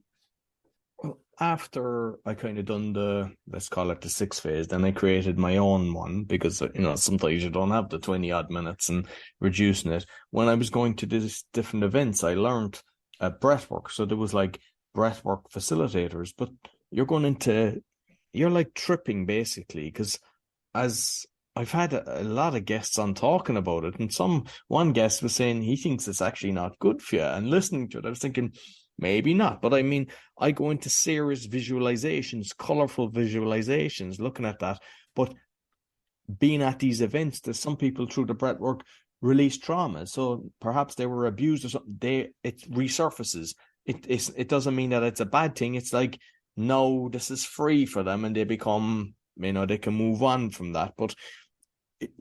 After I kind of done let's call it the 6 phase, then I created my own one, because, sometimes you don't have the 20 odd minutes, and reducing it. When I was going to these different events, I learned breathwork. So there was like breathwork facilitators, but you're like tripping basically, because as I've had a lot of guests on talking about it, and one guest was saying he thinks it's actually not good for you, and listening to it, I was thinking, maybe not. But I mean, I go into serious visualizations, colorful visualizations, looking at that. But being at these events, there's some people through the breathwork release trauma. So perhaps they were abused or something. It resurfaces. It doesn't mean that it's a bad thing. It's like, no, this is free for them, and they become, they can move on from that. But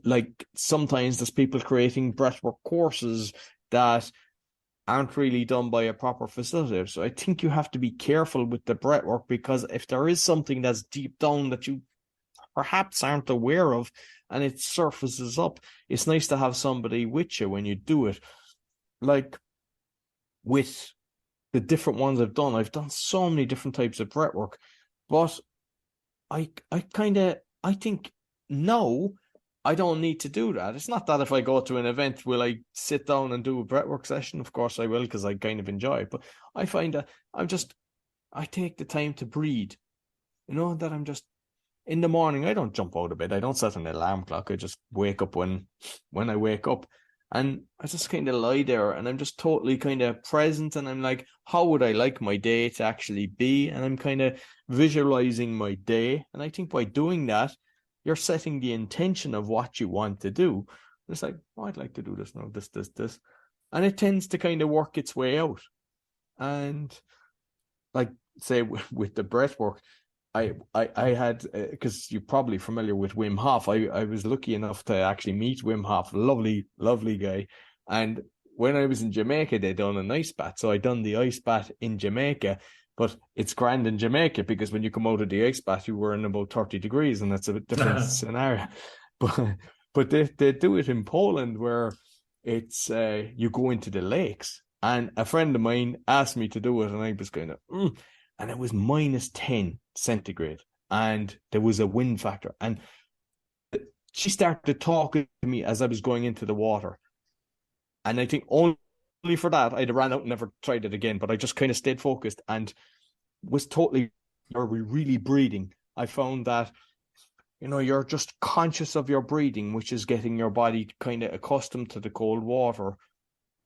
like sometimes there's people creating breathwork courses that aren't really done by a proper facilitator. So I think you have to be careful with the breathwork, because if there is something that's deep down that you perhaps aren't aware of and it surfaces up, it's nice to have somebody with you when you do it. Like with the different ones I've done so many different types of breathwork, but I think no, I don't need to do that. It's not that if I go to an event, will I sit down and do a breathwork session? Of course I will, because I kind of enjoy it. But I find that I take the time to breathe. That I'm just, in the morning, I don't jump out of bed. I don't set an alarm clock. I just wake up when I wake up. And I just kind of lie there and I'm just totally kind of present. And I'm like, how would I like my day to actually be? And I'm kind of visualizing my day. And I think by doing that, you're setting the intention of what you want to do. It's like, oh, I'd like to do this now, this. And it tends to kind of work its way out. And like, say, with the breath work, I had, because you're probably familiar with Wim Hof. I was lucky enough to actually meet Wim Hof, lovely, lovely guy. And when I was in Jamaica, they done an ice bath. So I done the ice bath in Jamaica, but it's grand in Jamaica because when you come out of the ice bath, you were in about 30 degrees and that's a different scenario. But they do it in Poland where it's, you go into the lakes. And a friend of mine asked me to do it and I was kind of, and it was minus 10 centigrade and there was a wind factor. And she started talking to me as I was going into the water. And I think only for that, I'd ran out and never tried it again, but I just kind of stayed focused and was totally, are we really breathing? I found that, you're just conscious of your breathing, which is getting your body kind of accustomed to the cold water,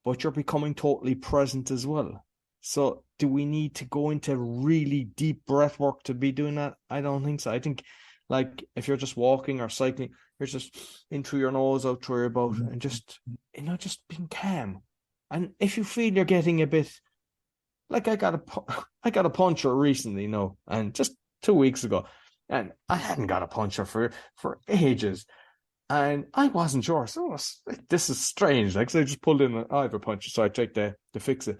but you're becoming totally present as well. So do we need to go into really deep breath work to be doing that? I don't think so. I think like if you're just walking or cycling, you're just in through your nose, out through your mouth, and just, just being calm. And if you feel you're getting a bit, like I got a puncture recently, and just 2 weeks ago, and I hadn't got a puncture for ages. And I wasn't sure. So this is strange. Like, so I just pulled in I have a puncture, so I tried to fix it.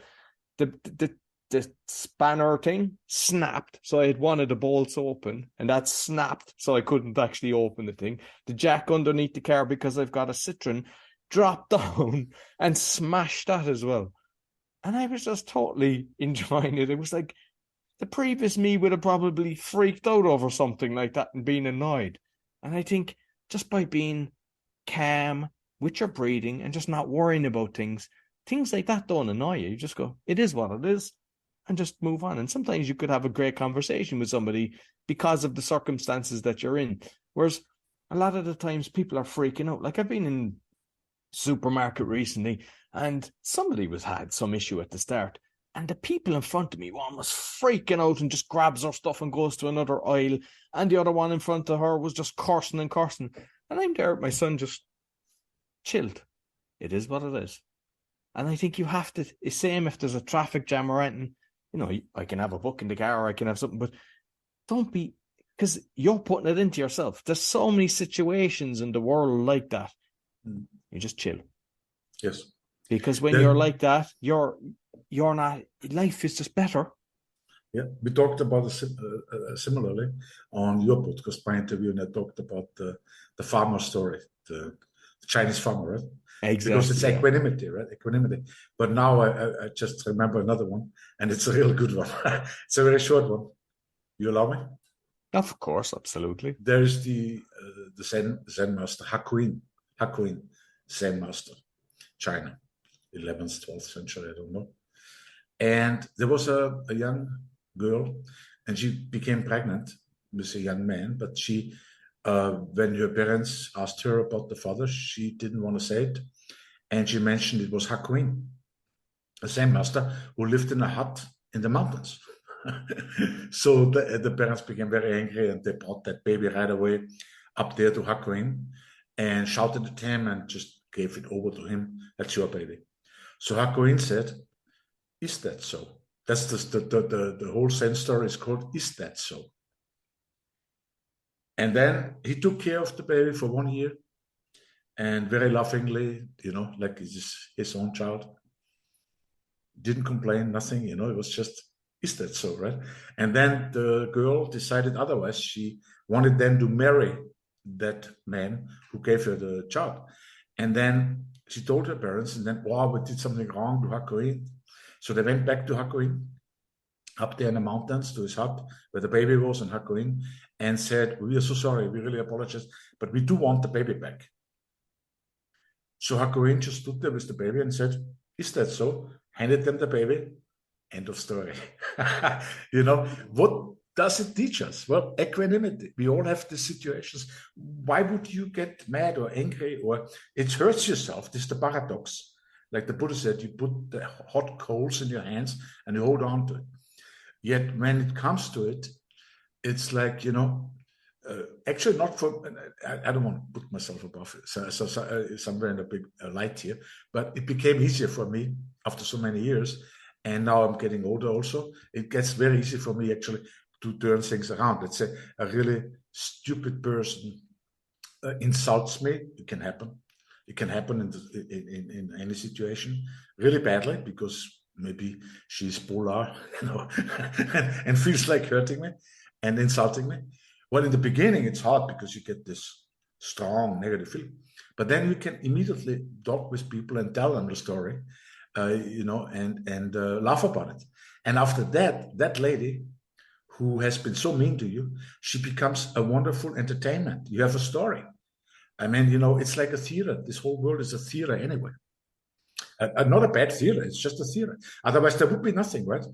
The spanner thing snapped, so I had one of the bolts open, and that snapped, so I couldn't actually open the thing. The jack underneath the car, because I've got a Citroen, dropped down and smashed that as well. And I was just totally enjoying it. It was like the previous me would have probably freaked out over something like that and been annoyed. And I think just by being calm with your breathing and just not worrying about things like that don't annoy you. You just go, it is what it is, and just move on. And sometimes you could have a great conversation with somebody because of the circumstances that you're in. Whereas a lot of the times people are freaking out. Like I've been in supermarket recently and somebody had some issue at the start. And the people in front of me, one was freaking out and just grabs her stuff and goes to another aisle. And the other one in front of her was just cursing and cursing. And I'm there with my son just chilled. It is what it is. And I think you have to, it's same if there's a traffic jam or anything, I can have a book in the car or I can have something, but don't be, because you're putting it into yourself. There's so many situations in the world like that. You just chill. Yes. Because when you're like that, you're not, life is just better. Yeah, we talked about it similarly on your podcast, my interview, and I talked about the farmer story, the Chinese farmer, right? Exactly, because it's equanimity, right? Equanimity. But now I just remember another one, and it's a real good one. It's a very short one. You allow me? Of course, absolutely. There is the Zen master, Hakuin Zen master, China, 11th, 12th century, I don't know. And there was a young girl, and she became pregnant with a young man, but she, when her parents asked her about the father, she didn't want to say it. And she mentioned it was Hakuin, a Zen master who lived in a hut in the mountains. So the parents became very angry, and they brought that baby right away up there to Hakuin and shouted at him and just gave it over to him. That's your baby. So Hakuin said, is that so? That's the whole Zen story is called, is that so? And then he took care of the baby for 1 year. and very lovingly, like it's his own child. Didn't complain, nothing, it was just, is that so, right? And then the girl decided otherwise. She wanted then to marry that man who gave her the child. And then she told her parents, and then, wow, we did something wrong to Hakoin. So they went back to Hakoin, up there in the mountains to his hut where the baby was in Hakoin, and said, we are so sorry, we really apologize, but we do want the baby back. So Hakoin just stood there with the baby and said, is that so? Handed them the baby. End of story. What does it teach us? Well, equanimity. We all have these situations. Why would you get mad or angry, or it hurts yourself? This is the paradox. Like the Buddha said, you put the hot coals in your hands and you hold on to it. Yet when it comes to it, it's like, actually not for, I don't want to put myself above it, so somewhere in a big light here, but it became easier for me after so many years. And now I'm getting older also. It gets very easy for me actually to turn things around. Let's say a really stupid person insults me. It can happen. It can happen in any situation really badly, because maybe she's polar, and feels like hurting me and insulting me. Well, in the beginning, it's hard because you get this strong negative feeling. But then you can immediately talk with people and tell them the story, and laugh about it. And after that lady who has been so mean to you, she becomes a wonderful entertainment. You have a story. I mean, it's like a theater. This whole world is a theater anyway. Not a bad theater. It's just a theater. Otherwise, there would be nothing, right?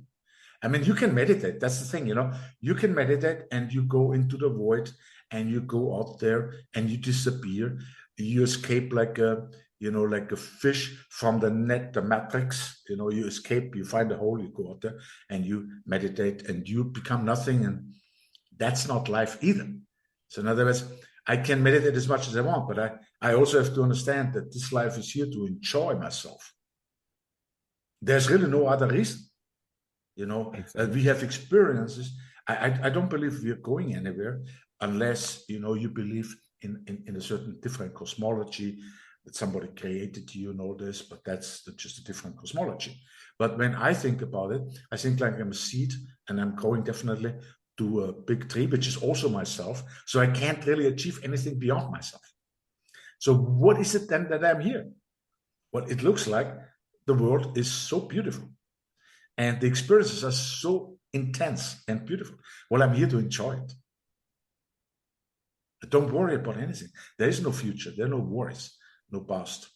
I mean, you can meditate. That's the thing, you can meditate and you go into the void and you go out there and you disappear. You escape like a fish from the net, the matrix. You escape, you find a hole, you go out there and you meditate and you become nothing. And that's not life either. So in other words, I can meditate as much as I want, but I also have to understand that this life is here to enjoy myself. There's really no other reason. Exactly. We have experiences. I don't believe we are going anywhere unless, you believe in a certain different cosmology, that somebody created you and all this, but that's just a different cosmology. But when I think about it, I think like I'm a seed and I'm going definitely to a big tree, which is also myself. So I can't really achieve anything beyond myself. So what is it then that I'm here? Well, it looks like the world is so beautiful. And the experiences are so intense and beautiful. Well, I'm here to enjoy it. Don't worry about anything. There is no future. There are no worries, no past.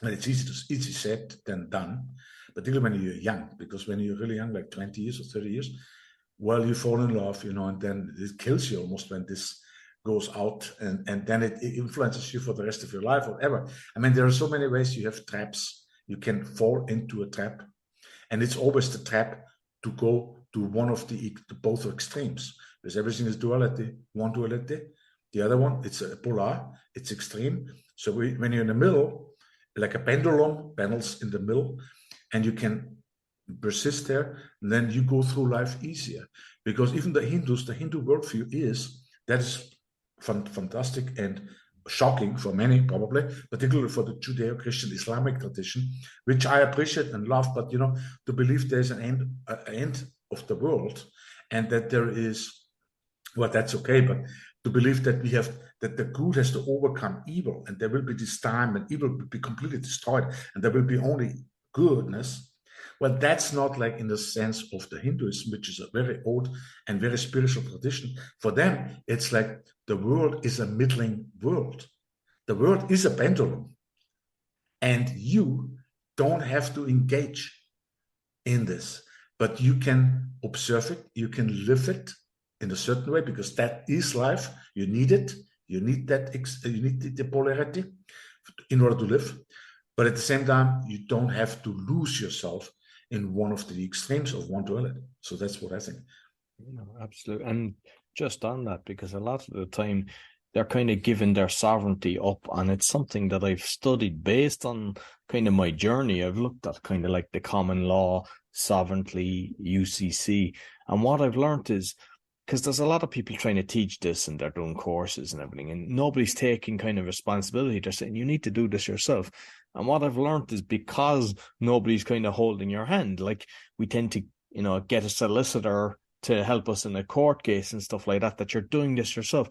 And it's easy said than done, particularly when you're young, because when you're really young, like 20 years or 30 years, well, you fall in love, and then it kills you almost when this goes out, and then it influences you for the rest of your life, whatever. I mean, there are so many ways. You have traps. You can fall into a trap. And it's always the trap to go to one of the both extremes, because everything is duality. One duality, the other one, it's a polar, it's extreme. So when you're in the middle, like a pendulum, pendles in the middle, and you can persist there, and then you go through life easier. Because even the Hindu worldview that is fantastic and shocking for many, probably, particularly for the Judeo-Christian Islamic tradition, which I appreciate and love. But to believe there's an end of the world, and that there is, well, that's okay. But to believe that that the good has to overcome evil, and there will be this time, and evil will be completely destroyed, and there will be only goodness. Well, that's not like in the sense of the Hinduism, which is a very old and very spiritual tradition. For them, it's like the world is a middling world. The world is a pendulum. And you don't have to engage in this, but you can observe it, you can live it in a certain way, because that is life. You need it. You need the polarity in order to live. But at the same time, you don't have to lose yourself in one of the extremes of one duality. So that's what I think. Absolutely. And just on that, because a lot of the time they're kind of giving their sovereignty up, and it's something that I've studied based on kind of my journey. I've looked at kind of like the common law, sovereignty, UCC, and what I've learned is because there's a lot of people trying to teach this and they're doing courses and everything, and nobody's taking kind of responsibility. They're saying, you need to do this yourself. And what I've learned is because nobody's kind of holding your hand, like we tend to, get a solicitor to help us in a court case and stuff like that, that you're doing this yourself,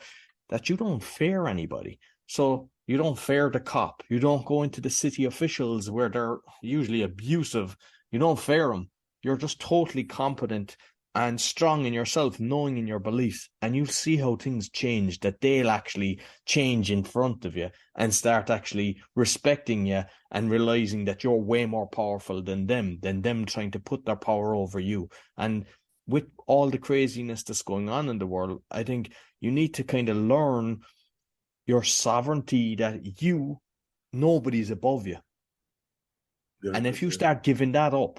that you don't fear anybody. So you don't fear the cop. You don't go into the city officials where they're usually abusive. You don't fear them. You're just totally competent and strong in yourself, knowing in your beliefs, and you'll see how things change, that they'll actually change in front of you and start actually respecting you and realizing that you're way more powerful than them trying to put their power over you. And with all the craziness that's going on in the world, I think you need to kind of learn your sovereignty, that nobody's above you. And if you start giving that up,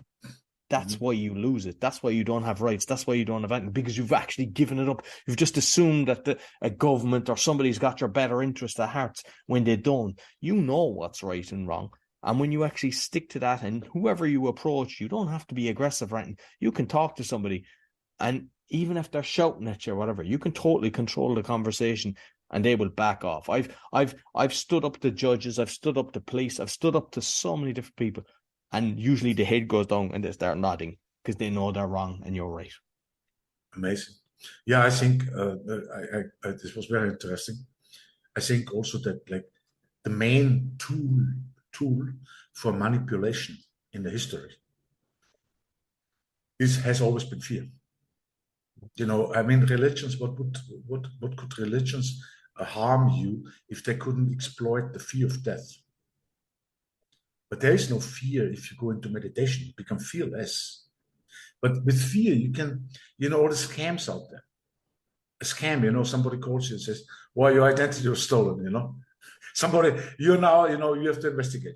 that's why you lose it. That's why you don't have rights. That's why you don't have anything, because you've actually given it up. You've just assumed that a government or somebody's got your better interest at heart when they don't. You know what's right and wrong. And when you actually stick to that, and whoever you approach, you don't have to be aggressive, right? You can talk to somebody, and even if they're shouting at you or whatever, you can totally control the conversation and they will back off. I've stood up to judges, I've stood up to police, I've stood up to so many different people. And usually the head goes down and they start nodding because they know they're wrong and you're right. Amazing. Yeah, I think this was very interesting. I think also that like the main tool for manipulation in the history has always been fear. Religions. What could religions harm you if they couldn't exploit the fear of death? But there is no fear if you go into meditation. You become fearless. But with fear, you can, all the scams out there. A scam, somebody calls you and says, well, your identity was stolen, Somebody, you have to investigate.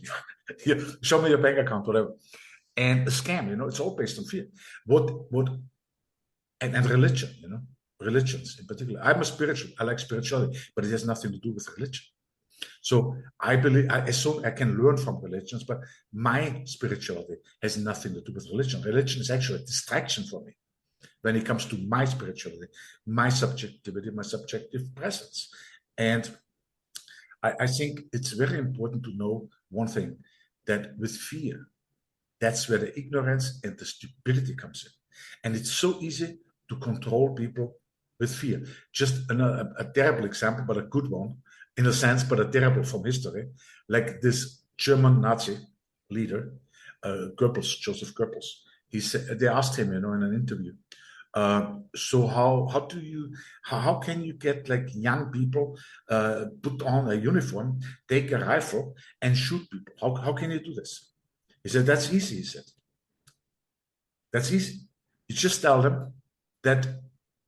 Show me your bank account, whatever. And a scam, it's all based on fear. And religion, religions in particular. I like spirituality, but it has nothing to do with religion. So I believe I can learn from religions, but my spirituality has nothing to do with religion. Religion is actually a distraction for me when it comes to my spirituality, my subjectivity, my subjective presence. And I think it's very important to know one thing, that with fear, that's where the ignorance and the stupidity comes in. And it's so easy to control people with fear. Just a terrible example, but a good one, in a sense, but a terrible from history, like this German Nazi leader, Goebbels, Josef Goebbels. They asked him, in an interview, so how can you get like young people put on a uniform, take a rifle, and shoot people? How can you do this? He said, that's easy. He said, that's easy. You just tell them that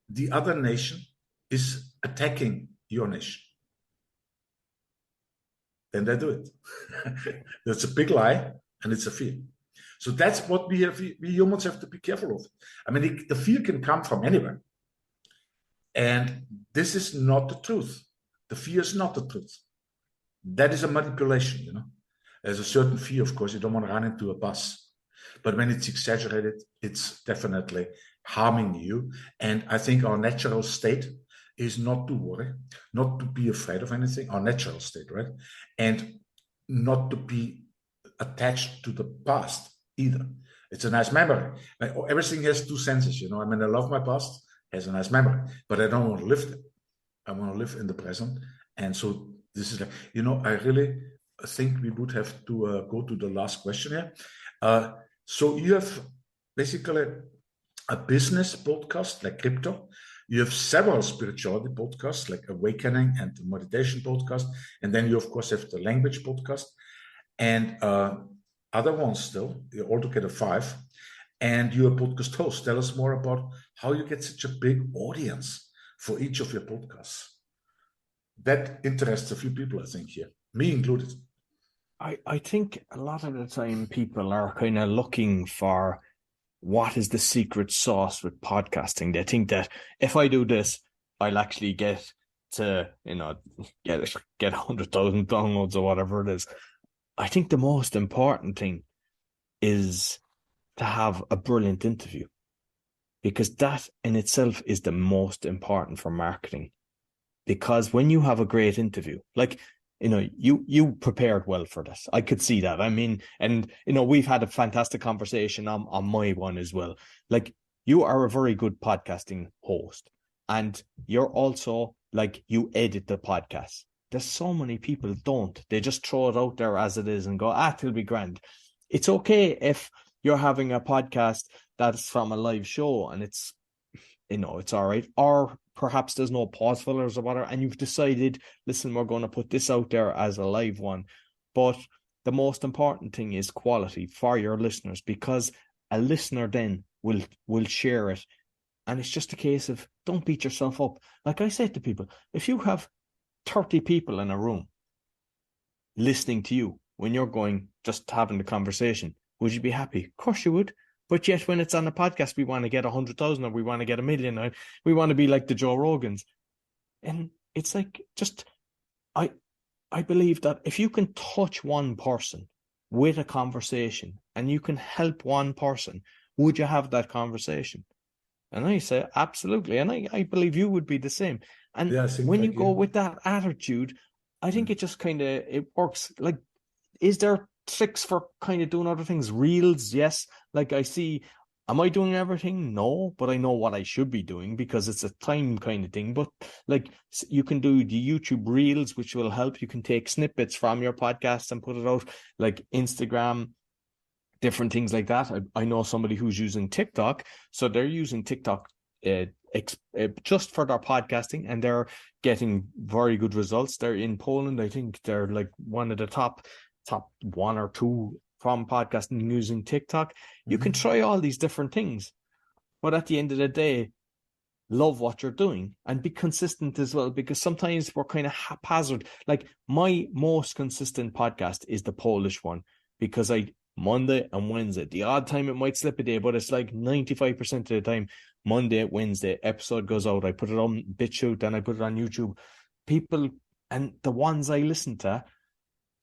the other nation is attacking your nation. Then they do it. That's a big lie, and it's a fear. So that's what we humans have to be careful of. The fear can come from anywhere. And this is not the truth. The fear is not the truth. That is a manipulation, There's a certain fear, of course. You don't want to run into a bus. But when it's exaggerated, it's definitely harming you. And I think our natural state is not to worry, not to be afraid of anything, our natural state, right? And not to be attached to the past either. It's a nice memory. Everything has two senses, I love my past, has a nice memory, but I don't want to live it. I want to live in the present. And so this is I really think we would have to go to the last question here. So you have basically a business podcast like crypto. You have several spirituality podcasts like Awakening and the Meditation podcast. And then you, of course, have the language podcast and other ones still, altogether 5. And you're a podcast host. Tell us more about how you get such a big audience for each of your podcasts. That interests a few people, I think, here, me included. I think a lot of the time people are kind of looking for what is the secret sauce with podcasting. They think that if I do this, I'll actually get to, get 100,000 downloads or whatever it is. I think the most important thing is to have a brilliant interview. because that in itself is the most important for marketing. Because when you have a great interview, like, you prepared well for this. I could see that. I mean, and, we've had a fantastic conversation on my one as well. Like, you are a very good podcasting host, and you're also like, you edit the podcast. There's so many people don't. They just throw it out there as it is and go, it'll be grand. It's okay if you're having a podcast that's from a live show and it's all right. Or perhaps there's no pause fillers or whatever, and you've decided, listen, we're going to put this out there as a live one. But the most important thing is quality for your listeners, because a listener then will share it. And it's just a case of, don't beat yourself up. Like I said to people, if you have 30 people in a room listening to you when you're just having the conversation, would you be happy? Of course you would. But yet when it's on a podcast, we want to get 100,000 or we want to get 1 million. Or we want to be like the Joe Rogans. And it's like, I believe that if you can touch one person with a conversation and you can help one person, would you have that conversation? And I say, absolutely. And I believe you would be the same. And when you go with that attitude, I think it just it works. Like, is there tricks for kind of doing other things? Reels, yes. Like, I see, am I doing everything? No, but I know what I should be doing because it's a time kind of thing. But like, you can do the YouTube Reels, which will help. You can take snippets from your podcast and put it out, like Instagram, different things like that. I know somebody who's using TikTok, so they're using TikTok just for their podcasting, and they're getting very good results. They're in Poland. I think they're like one of the top 1 or 2 from podcasting using TikTok. You can try all these different things, but at the end of the day, love what you're doing and be consistent as well, because sometimes we're kind of haphazard. Like, my most consistent podcast is the Polish one, because Monday and Wednesday, the odd time it might slip a day, but it's like 95% of the time, Monday, Wednesday, episode goes out. I put it on BitChute, then I put it on YouTube. People, and the ones I listen to,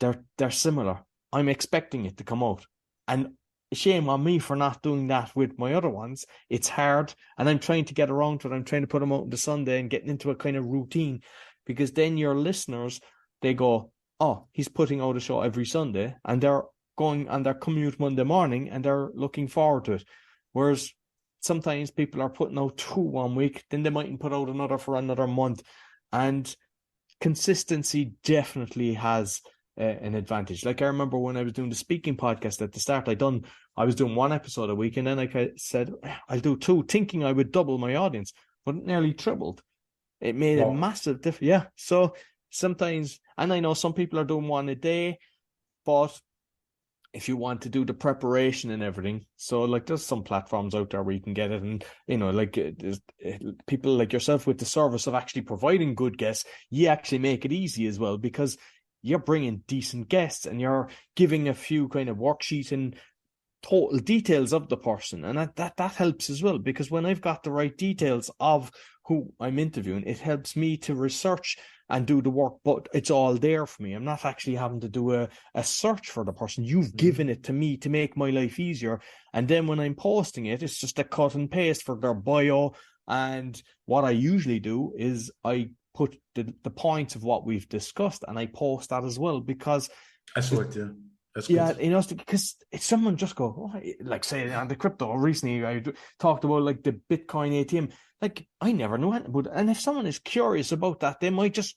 they're similar. I'm expecting it to come out. And shame on me for not doing that with my other ones. It's hard, and I'm trying to get around to it. I'm trying to put them out on the Sunday and getting into a kind of routine, because then your listeners, they go, oh, he's putting out a show every Sunday, and they're going on their commute Monday morning and they're looking forward to it. Whereas sometimes people are putting out 2 1 week, then they mightn't put out another for another month. And consistency definitely has an advantage. Like, I remember when I was doing the speaking podcast at the start, I was doing 1 episode a week, and then I said, I'll do 2, thinking I would double my audience, but it nearly tripled. It made a massive difference. Yeah. So sometimes, and I know some people are doing 1 a day, but if you want to do the preparation and everything, so like, there's some platforms out there where you can get it, and like, there's people like yourself with the service of actually providing good guests, you actually make it easy as well, because you're bringing decent guests and you're giving a few kind of worksheet and total details of the person, and that helps as well, because when I've got the right details of who I'm interviewing, it helps me to research and do the work, but it's all there for me. I'm not actually having to do a search for the person. You've given it to me to make my life easier. And then when I'm posting it, it's just a cut and paste for their bio. And what I usually do is I put the points of what we've discussed, and I post that as well, because that's what, yeah. That's yeah, good. because if someone just go, like, say on the crypto recently, I talked about like the Bitcoin ATM. Like, I never knew anything about it. And if someone is curious about that, they might just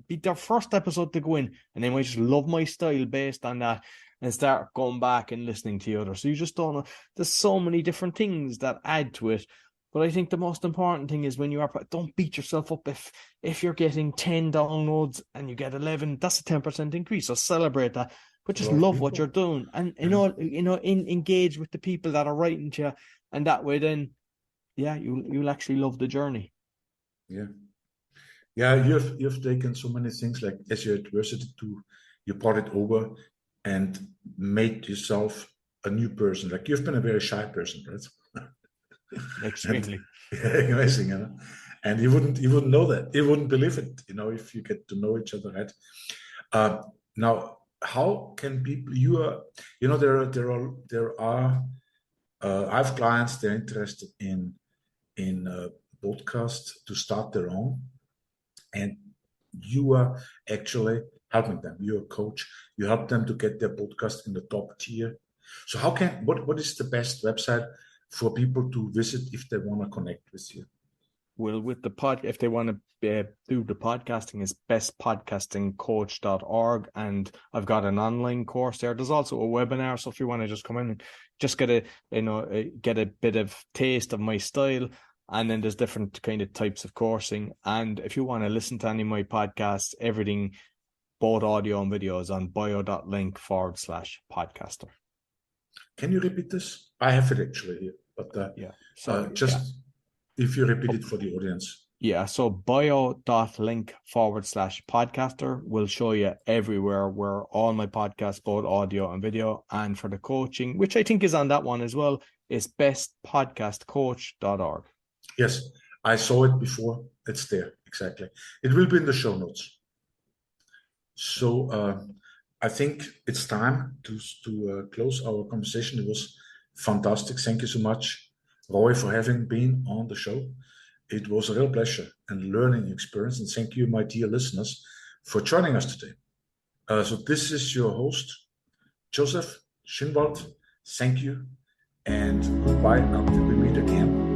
be their first episode to go in, and they might just love my style based on that and start going back and listening to the others. So you just don't know. There's so many different things that add to it. But I think the most important thing is, when you don't beat yourself up if you're getting 10 downloads and you get 11, that's a 10% increase. So celebrate that. But just love what you're doing, and engage with the people that are writing to you, and that way, then, yeah, you'll actually love the journey. Yeah, you've taken so many things, like as your adversity, you brought it over and made yourself a new person. Like, you've been a very shy person, right? Extremely. Amazing, you know? And you wouldn't know that. You wouldn't believe it, if you get to know each other, right? Now, how can people? There are I have clients, they're interested in in a podcast to start their own, and you are actually helping them. You're a coach. You help them to get their podcast in the top tier. So what is the best website for people to visit if they want to connect with you? Well, with the if they want to do the podcasting, is bestpodcastingcoach.org, and I've got an online course there. There's also a webinar, so if you want to just come in and just get a bit of taste of my style, and then there's different kind of types of coursing. And if you want to listen to any of my podcasts, everything, both audio and video, is on bio.link/podcaster. Can you repeat this? I have it actually here, but if you repeat it for the audience. Yeah, so bio.link/podcaster will show you everywhere where all my podcasts, both audio and video. And for the coaching, which I think is on that one as well, is bestpodcastcoach.org. Yes, I saw it before. It's there, exactly. It will be in the show notes. So I think it's time to close our conversation. It was fantastic. Thank you so much, Roy, for having been on the show. It was a real pleasure and learning experience. And thank you, my dear listeners, for joining us today. So this is your host, Josef Schinwald. Thank you, and goodbye until we meet again.